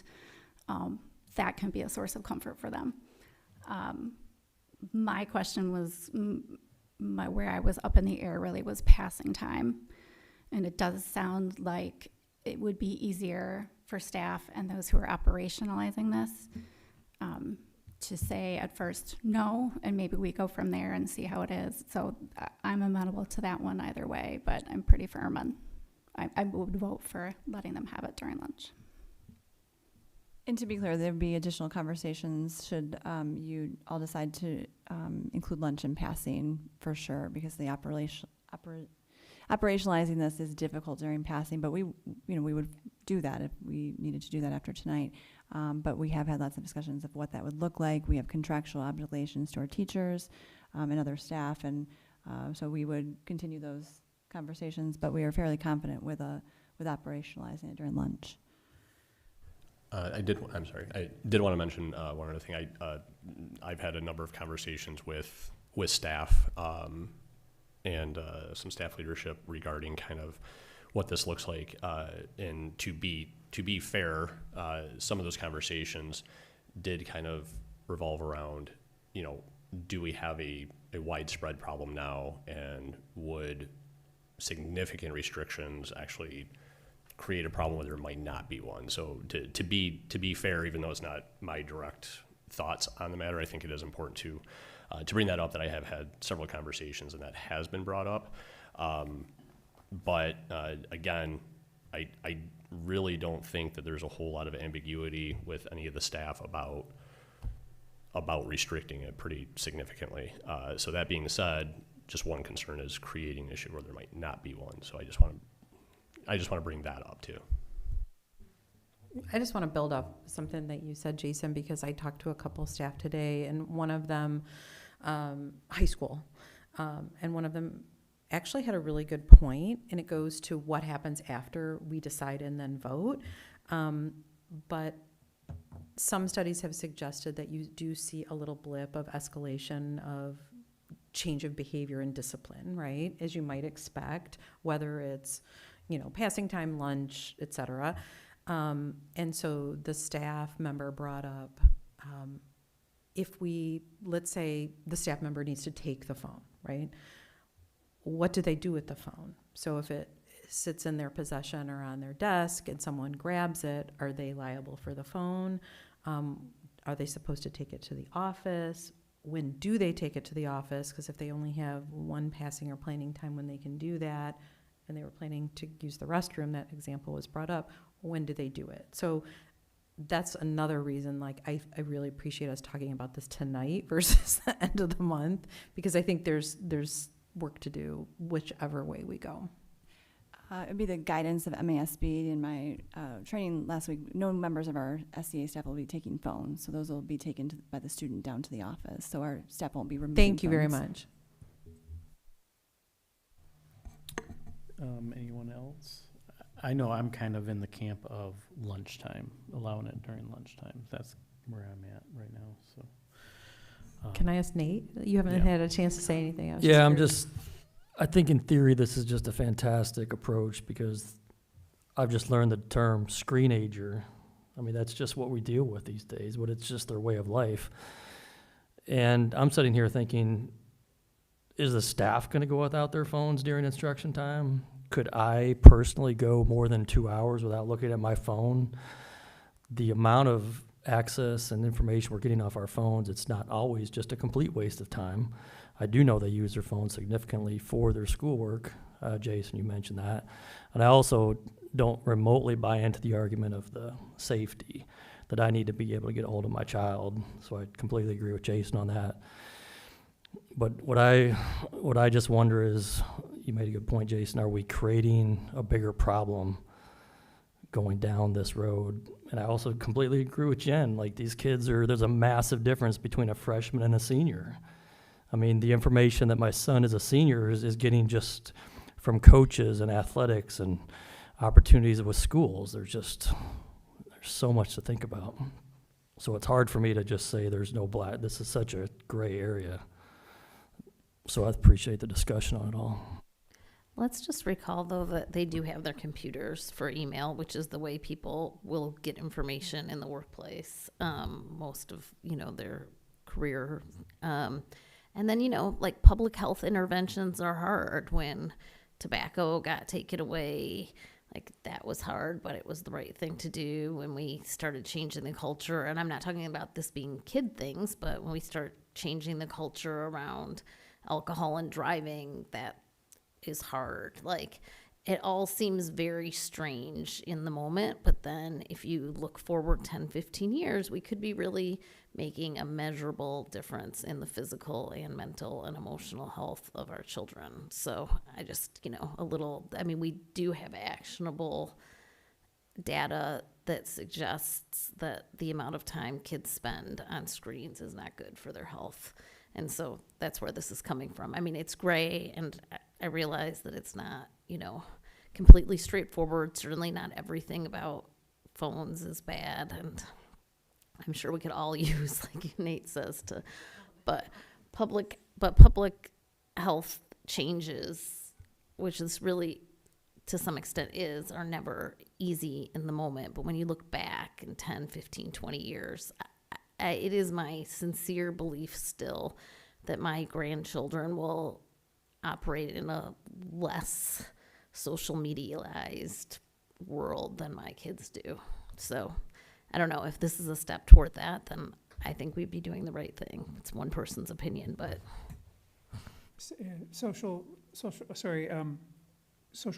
[SPEAKER 5] that can be a source of comfort for them. My question was, where I was up in the air really was passing time. And it does sound like it would be easier for staff and those who are operationalizing this to say at first no, and maybe we go from there and see how it is. So I'm amenable to that one either way, but I'm pretty firm on, I would vote for letting them have it during lunch.
[SPEAKER 4] And to be clear, there'd be additional conversations should you all decide to include lunch in passing, for sure, because the operationalizing this is difficult during passing, but we would do that if we needed to do that after tonight. But we have had lots of discussions of what that would look like. We have contractual obligations to our teachers and other staff, and so we would continue those conversations, but we are fairly confident with operationalizing it during lunch.
[SPEAKER 6] I did want to mention one other thing. I've had a number of conversations with staff and some staff leadership regarding kind of what this looks like. And to be fair, some of those conversations did kind of revolve around, you know, do we have a widespread problem now, and would significant restrictions actually create a problem where there might not be one? So to be fair, even though it's not my direct thoughts on the matter, I think it is important to bring that up, that I have had several conversations and that has been brought up. But again, I really don't think that there's a whole lot of ambiguity with any of the staff about restricting it pretty significantly. So that being said, just one concern is creating an issue where there might not be one. So I just want to bring that up too.
[SPEAKER 2] I just want to build up something that you said, Jason, because I talked to a couple staff today, and one of them, high school, and one of them actually had a really good point, and it goes to what happens after we decide and then vote. But some studies have suggested that you do see a little blip of escalation of change of behavior and discipline, right? As you might expect, whether it's, you know, passing time, lunch, et cetera. And so the staff member brought up, if we, let's say the staff member needs to take the phone, right? What do they do with the phone? So if it sits in their possession or on their desk and someone grabs it, are they liable for the phone? Are they supposed to take it to the office? When do they take it to the office? Because if they only have one passing or planning time when they can do that, and they were planning to use the restroom, that example was brought up, when do they do it? So that's another reason, like, I really appreciate us talking about this tonight versus the end of the month, because I think there's work to do whichever way we go.
[SPEAKER 4] It'd be the guidance of MASB. In my training last week, no members of our SCA staff will be taking phones, so those will be taken by the student down to the office. So our staff won't be removing
[SPEAKER 2] Thank you very
[SPEAKER 4] phones.
[SPEAKER 2] much.
[SPEAKER 1] Anyone else? I know I'm kind of in the camp of lunchtime, allowing it during lunchtime. That's where I'm at right now, so.
[SPEAKER 2] Can I ask Nate? You haven't
[SPEAKER 1] Yeah.
[SPEAKER 2] had a chance to say anything.
[SPEAKER 11] I think in theory, this is just a fantastic approach because I've just learned the term screenager. I mean, that's just what we deal with these days, but it's just their way of life. And I'm sitting here thinking, is the staff going to go without their phones during instruction time? Could I personally go more than 2 hours without looking at my phone? The amount of access and information we're getting off our phones, it's not always just a complete waste of time. I do know they use their phones significantly for their schoolwork. Jason, you mentioned that. And I also don't remotely buy into the argument of the safety, that I need to be able to get a hold of my child. So I completely agree with Jason on that. But what I just wonder is, you made a good point, Jason, are we creating a bigger problem going down this road? And I also completely agree with Jen, like these kids there's a massive difference between a freshman and a senior. I mean, the information that my son is a senior is getting just from coaches and athletics and opportunities with schools. There's so much to think about. So it's hard for me to just say there's no black. This is such a gray area. So I appreciate the discussion on it all.
[SPEAKER 7] Let's just recall, though, that they do have their computers for email, which is the way people will get information in the workplace, most of, their career. And then, like public health interventions are hard. When tobacco got taken away, like that was hard, but it was the right thing to do when we started changing the culture. And I'm not talking about this being kid things, but when we start changing the culture around alcohol and driving, that is hard. Like, it all seems very strange in the moment, but then if you look forward 10, 15 years, we could be really making a measurable difference in the physical and mental and emotional health of our children. So I just, we do have actionable data that suggests that the amount of time kids spend on screens is not good for their health. And so that's where this is coming from. I mean, it's gray, and I realize that it's not, completely straightforward. Certainly not everything about phones is bad, and I'm sure we could all use, like Nate says, but public health changes, which is really, to some extent, are never easy in the moment. But when you look back in 10, 15, 20 years, it is my sincere belief still that my grandchildren will operate in a less social medialized world than my kids do. So I don't know if this is a step toward that, then I think we'd be doing the right thing. It's one person's opinion, but
[SPEAKER 3] Social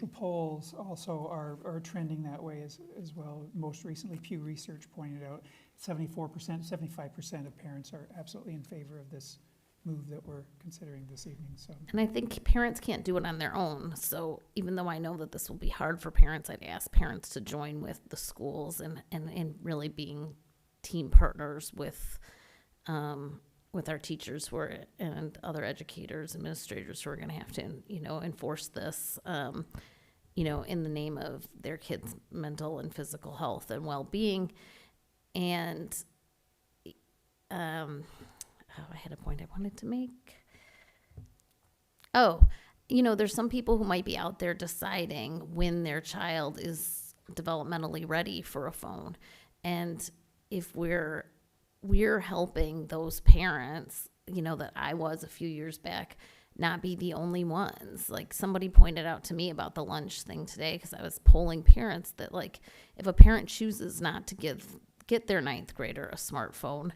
[SPEAKER 3] polls also are trending that way as well. Most recently, Pew Research pointed out 75% of parents are absolutely in favor of this move that we're considering this evening. So,
[SPEAKER 7] and I think parents can't do it on their own. So even though I know that this will be hard for parents, I'd ask parents to join with the schools and really being team partners with our teachers and other educators, administrators who are going to have to, enforce this, in the name of their kids' mental and physical health and well-being. And I had a point I wanted to make. There's some people who might be out there deciding when their child is developmentally ready for a phone. And if we're helping those parents, you know, that I was a few years back, not be the only ones. Like somebody pointed out to me about the lunch thing today, because I was polling parents that, like, if a parent chooses not to get their ninth grader a smartphone,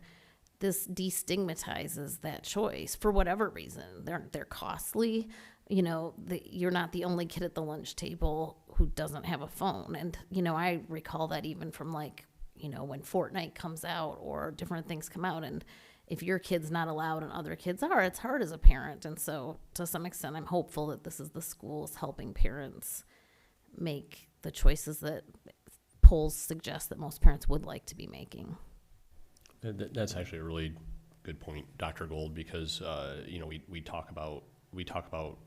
[SPEAKER 7] this destigmatizes that choice for whatever reason. They're costly. You know, you're not the only kid at the lunch table who doesn't have a phone. And, you know, I recall that even from, like, you know, when Fortnite comes out or different things come out, and if your kid's not allowed and other kids are, it's hard as a parent. And so to some extent, I'm hopeful that this is the schools helping parents make the choices that polls suggest that most parents would like to be making.
[SPEAKER 6] That's actually a really good point, Dr. Gold, because, you know, we talk about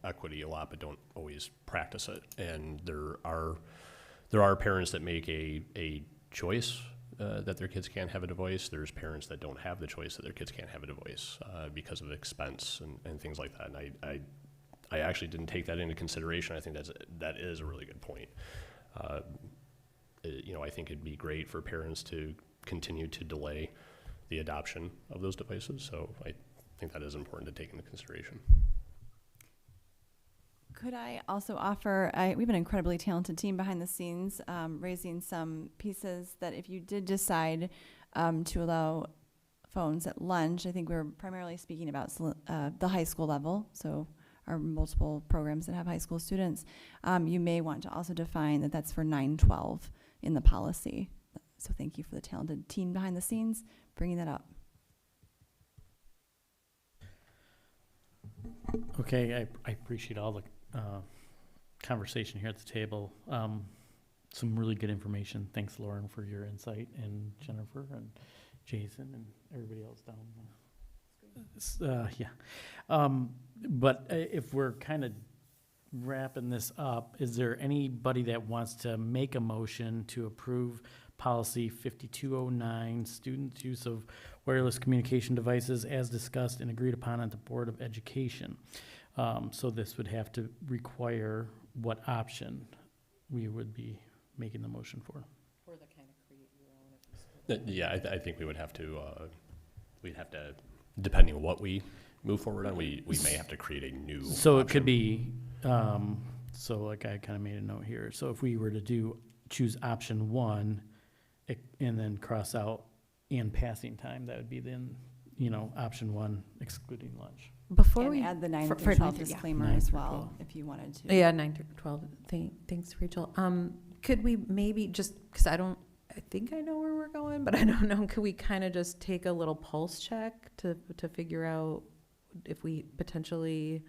[SPEAKER 6] equity a lot, but don't always practice it. And there are parents that make a choice that their kids can't have a device. There's parents that don't have the choice that their kids can't have a device because of expense and things like that. And I actually didn't take that into consideration. I think that is a really good point. You know, I think it'd be great for parents to continue to delay the adoption of those devices. So I think that is important to take into consideration.
[SPEAKER 4] Could I also offer, we have an incredibly talented team behind the scenes, raising some pieces that if you did decide to allow phones at lunch, I think we're primarily speaking about the high school level, so our multiple programs that have high school students, you may want to also define that that's for 9-12 in the policy. So thank you for the talented team behind the scenes bringing that up.
[SPEAKER 1] Okay, I appreciate all the conversation here at the table. Some really good information. Thanks, Lauren, for your insight, and Jennifer and Jason and everybody else down there. But if we're kind of wrapping this up, is there anybody that wants to make a motion to approve policy 5209, student use of wireless communication devices as discussed and agreed upon at the Board of Education? So this would have to require what option we would be making the motion for.
[SPEAKER 8] Or the kind of create your own.
[SPEAKER 6] Yeah, I think we would have to, depending on what we move forward on, we may have to create a new
[SPEAKER 1] So
[SPEAKER 6] option.
[SPEAKER 1] it could be, so like I kind of made a note here. So if we were to choose option 1 and then cross out and passing time, that would be then, you know, option 1 excluding lunch.
[SPEAKER 2] Before
[SPEAKER 4] And
[SPEAKER 2] we
[SPEAKER 4] add the 9
[SPEAKER 2] for
[SPEAKER 4] through 12
[SPEAKER 2] 9 through- yeah.
[SPEAKER 4] disclaimer
[SPEAKER 1] 9
[SPEAKER 4] as
[SPEAKER 1] through
[SPEAKER 4] well,
[SPEAKER 1] 12.
[SPEAKER 4] if you wanted to.
[SPEAKER 2] Yeah, 9 through 12. Thanks, Rachel. Could we maybe just, because I think I know where we're going, but I don't know, could we kind of just take a little pulse check to figure out if we potentially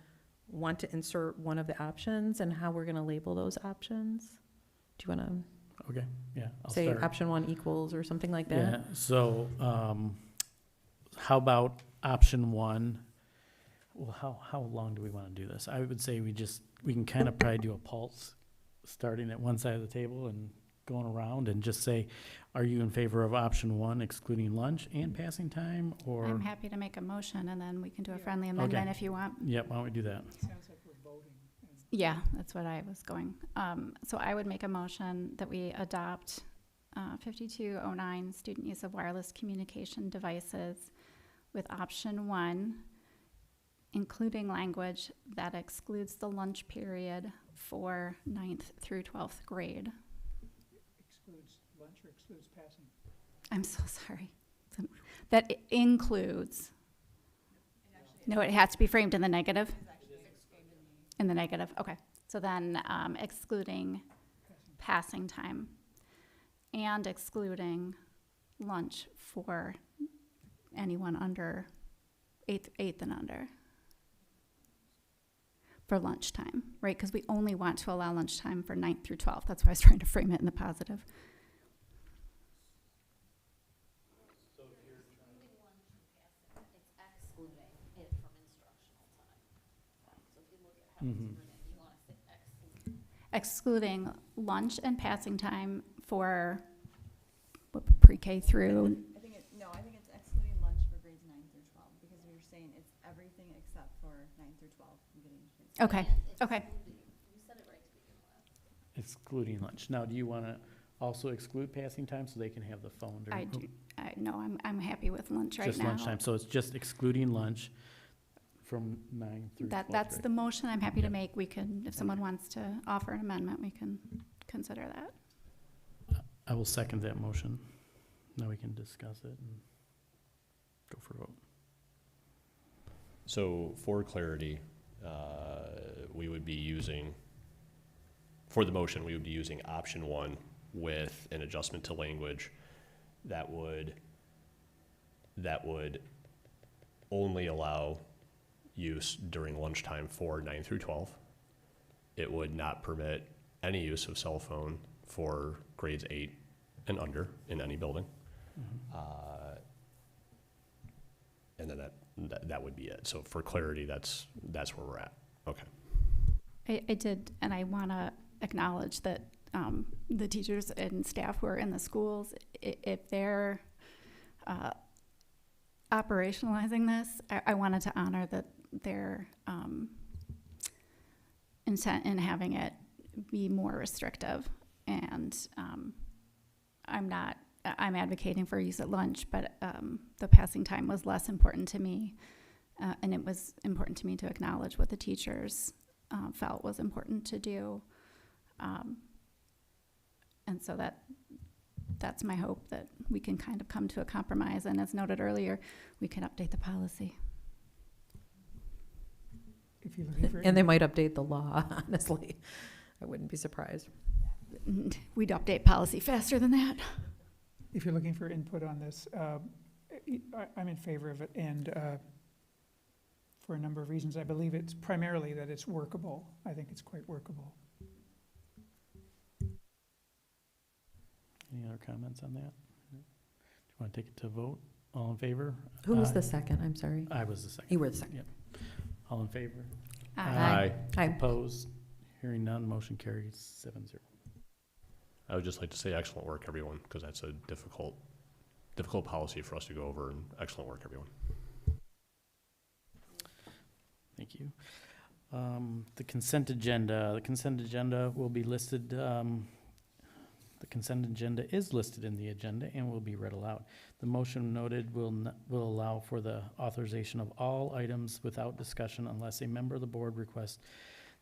[SPEAKER 2] want to insert one of the options and how we're going to label those options? Do you want to
[SPEAKER 1] Okay, yeah, I'll
[SPEAKER 2] say
[SPEAKER 1] start.
[SPEAKER 2] option 1 equals or something like that?
[SPEAKER 1] Yeah, so, how about option 1? Well, how long do we want to do this? I would say we can kind of probably do a pulse, starting at one side of the table and going around, and just say, are you in favor of option 1 excluding lunch and passing time, or?
[SPEAKER 5] I'm happy to make a motion, and then we can do a friendly amendment if you want.
[SPEAKER 1] Yep, why don't we do that?
[SPEAKER 3] Sounds like we're voting.
[SPEAKER 5] Yeah, that's what I was going. So I would make a motion that we adopt 5209, student use of wireless communication devices, with option 1, including language that excludes the lunch period for 9th through 12th grade.
[SPEAKER 3] Excludes lunch or excludes passing?
[SPEAKER 5] I'm so sorry. That includes. No, it has to be framed in the negative? In the negative, okay. So then excluding passing time and excluding lunch for anyone under eighth and under for lunchtime, right? Because we only want to allow lunchtime for 9th through 12th. That's why I was trying to frame it in the positive. Excluding lunch and passing time for pre-K through.
[SPEAKER 4] I think it's excluding lunch for grades 9 through 12, because you're saying it's everything except for 9 through 12. I'm getting
[SPEAKER 5] Okay, okay.
[SPEAKER 1] Excluding lunch. Now, do you want to also exclude passing time so they can have the phone during?
[SPEAKER 5] No, I'm happy with lunch right now.
[SPEAKER 1] Just lunchtime, so it's just excluding lunch from 9 through 12.
[SPEAKER 5] That's the motion I'm happy
[SPEAKER 1] Yeah.
[SPEAKER 5] to make. We can, if someone wants to offer an amendment, we can consider that.
[SPEAKER 1] I will second that motion. Now we can discuss it and go for a vote.
[SPEAKER 6] So for clarity, we would be using, for the motion, we would be using option 1 with an adjustment to language that would only allow use during lunchtime for 9 through 12. It would not permit any use of cell phone for grades 8 and under in any building. And then that would be it. So for clarity, that's where we're at. Okay.
[SPEAKER 5] I did, and I want to acknowledge that the teachers and staff who are in the schools, if they're operationalizing this, I wanted to honor that their intent in having it be more restrictive. And I'm advocating for use at lunch, but the passing time was less important to me. And it was important to me to acknowledge what the teachers felt was important to do. And so that's my hope, that we can kind of come to a compromise. And as noted earlier, we can update the policy.
[SPEAKER 3] If you're looking for
[SPEAKER 12] And they might update the law, honestly. I wouldn't be surprised.
[SPEAKER 5] We'd update policy faster than that.
[SPEAKER 3] If you're looking for input on this, I'm in favor of it, and for a number of reasons. I believe it's primarily that it's workable. I think it's quite workable.
[SPEAKER 1] Any other comments on that? Do you want to take it to vote? All in favor?
[SPEAKER 12] Who was
[SPEAKER 1] Aye.
[SPEAKER 12] the second? I'm sorry.
[SPEAKER 1] I was the second.
[SPEAKER 12] You were the second.
[SPEAKER 1] Yep. All in favor?
[SPEAKER 5] Aye.
[SPEAKER 12] Aye.
[SPEAKER 1] Opposed? Hearing none, motion carries 7-0.
[SPEAKER 6] I would just like to say excellent work, everyone, because that's a difficult policy for us to go over, and excellent work, everyone.
[SPEAKER 1] Thank you. The consent agenda. The consent agenda will be listed, the consent agenda is listed in the agenda and will be read aloud. The motion noted will allow for the authorization of all items without discussion unless a member of the board requests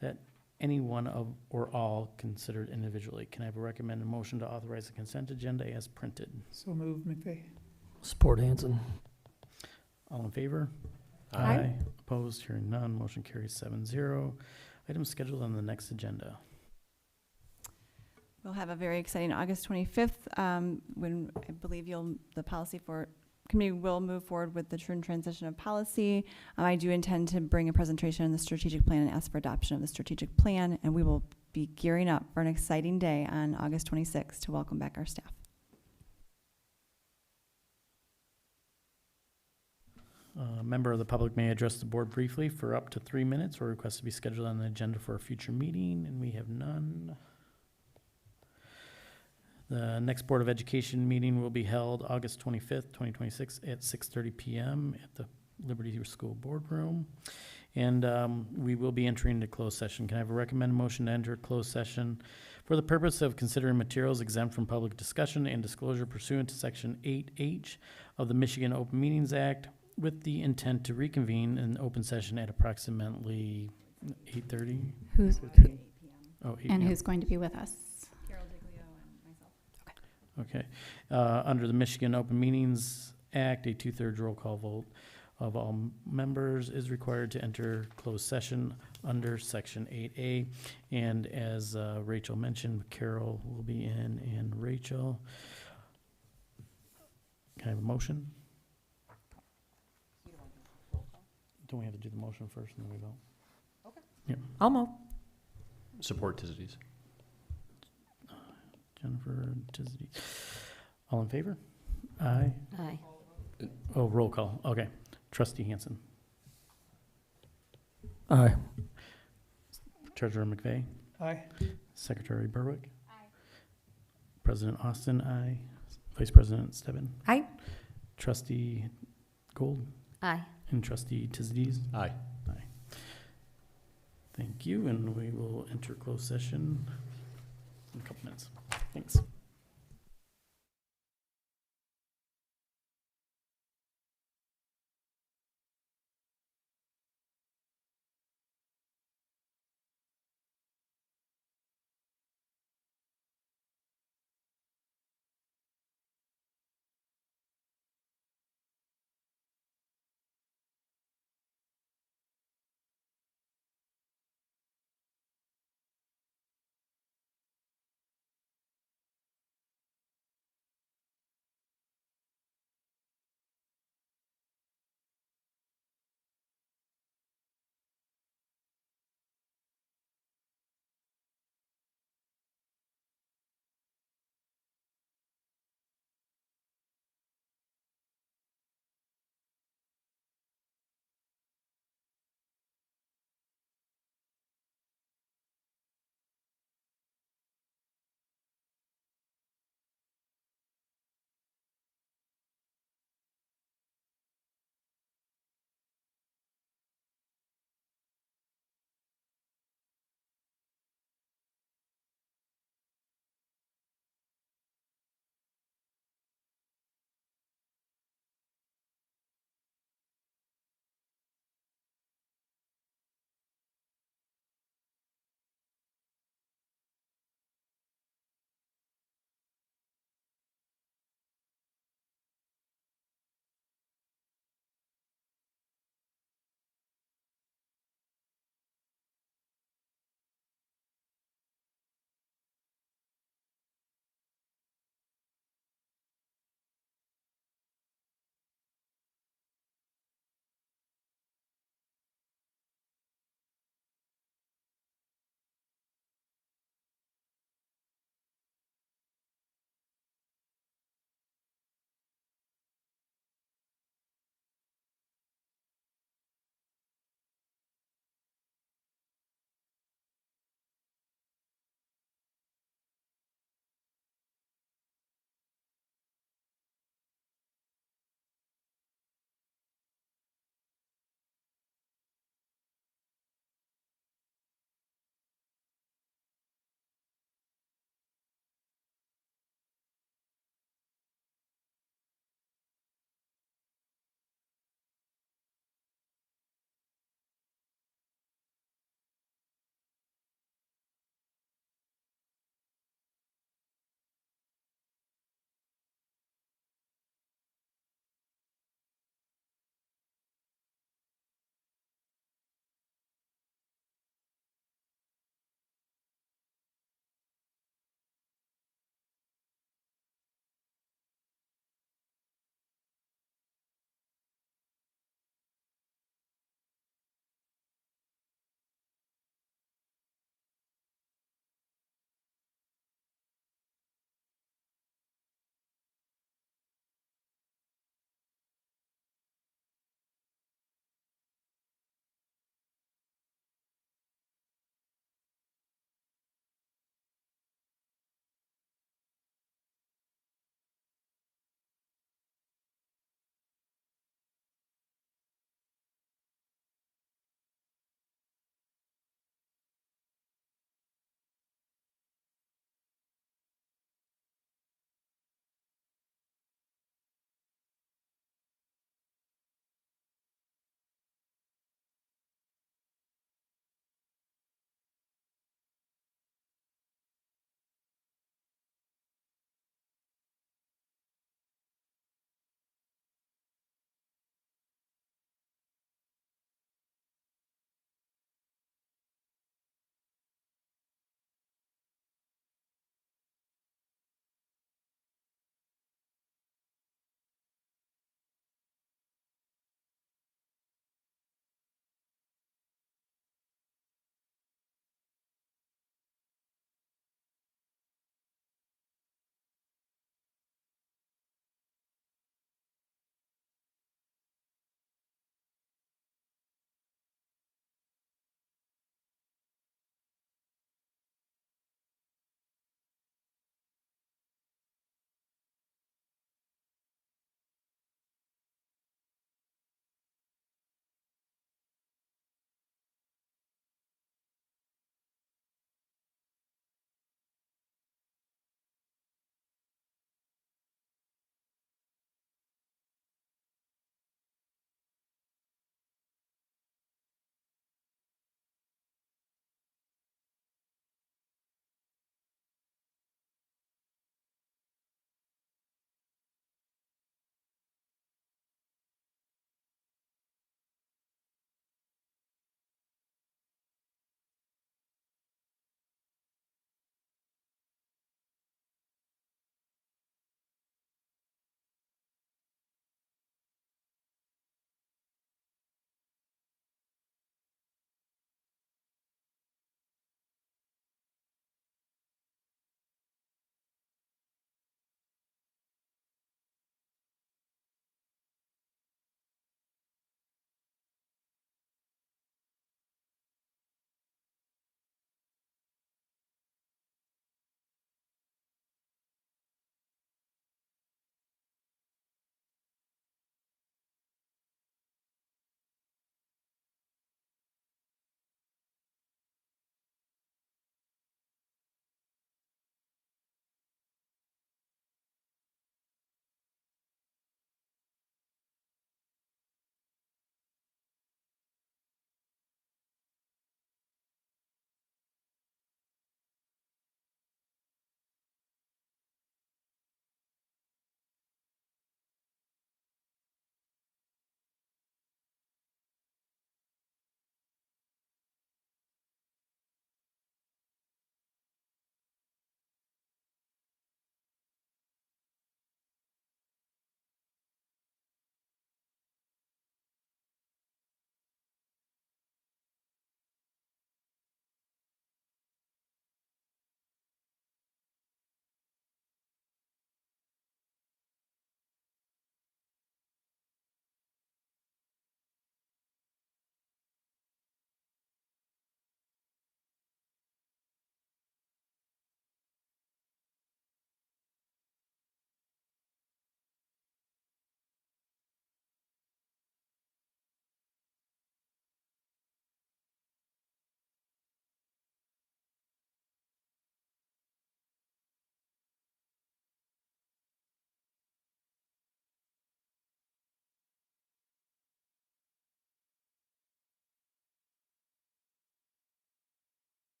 [SPEAKER 1] that any one of or all considered individually. Can I have a recommended motion to authorize the consent agenda as printed?
[SPEAKER 3] So moved, McVeigh.
[SPEAKER 11] Support Hanson.
[SPEAKER 1] All in favor?
[SPEAKER 12] Aye.
[SPEAKER 1] Opposed? Hearing none, motion carries 7-0. Items scheduled on the next agenda.
[SPEAKER 4] We'll have a very exciting August 25th, when I believe the policy for committee will move forward with the transition of policy. I do intend to bring a presentation on the strategic plan and ask for adoption of the strategic plan, and we will be gearing up for an exciting day on August 26th to welcome back our staff.
[SPEAKER 1] A member of the public may address the board briefly for up to 3 minutes or request to be scheduled on the agenda for a future meeting, and we have none. The next Board of Education meeting will be held August 25th, 2026 at 6:30 p.m. at the Liberty School Boardroom. And we will be entering into closed session. Can I have a recommended motion to enter closed session for the purpose of considering materials exempt from public discussion and disclosure pursuant to Section 8H of the Michigan Open Meetings Act, with the intent to reconvene in open session at approximately 8:30?
[SPEAKER 5] Who's,
[SPEAKER 1] Oh, 8
[SPEAKER 5] and
[SPEAKER 1] p.m.
[SPEAKER 5] who's going to be with us?
[SPEAKER 1] Okay. Under the Michigan Open Meetings Act, a 2/3 roll call vote of all members is required to enter closed session under Section 8A. And as Rachel mentioned, Carol will be in, and Rachel. Can I have a motion? Don't we have to do the motion first and then we vote?
[SPEAKER 12] Okay.
[SPEAKER 1] Yep.
[SPEAKER 12] I'll move.
[SPEAKER 6] Support Tizities.
[SPEAKER 1] Jennifer Tizity. All in favor? Aye.
[SPEAKER 7] Aye.
[SPEAKER 1] Oh, roll call. Okay. Trustee Hanson.
[SPEAKER 11] Aye.
[SPEAKER 1] Treasurer McVeigh.
[SPEAKER 3] Aye.
[SPEAKER 1] Secretary Berwick. Aye. President Austin. Aye. Vice President Stebbin.
[SPEAKER 12] Aye.
[SPEAKER 1] Trustee Gold.
[SPEAKER 7] Aye.
[SPEAKER 1] And Trustee Tizities.
[SPEAKER 6] Aye.
[SPEAKER 1] Aye. Thank you, and we will enter closed session in a couple minutes. Thanks.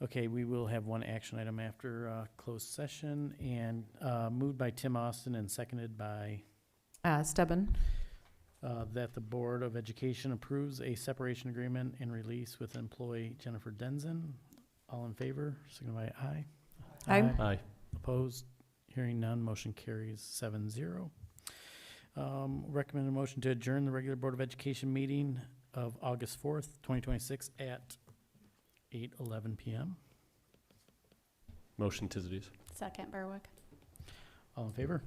[SPEAKER 1] Okay, we will have one action item after closed session, and moved by Tim Austin and seconded by
[SPEAKER 12] Stebbin.
[SPEAKER 1] that the Board of Education approves a separation agreement and release with employee Jennifer Denzen. All in favor, signify aye.
[SPEAKER 12] Aye.
[SPEAKER 6] Aye.
[SPEAKER 1] Opposed? Hearing none, motion carries 7-0. Recommended motion to adjourn the regular Board of Education meeting of August 4th, 2026 at 8:11 p.m.
[SPEAKER 6] Motion Tizities.
[SPEAKER 5] Second, Berwick.
[SPEAKER 1] All in favor?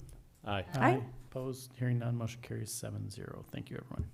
[SPEAKER 6] Aye.
[SPEAKER 12] Aye.
[SPEAKER 1] Opposed? Hearing none, motion carries 7-0. Thank you, everyone.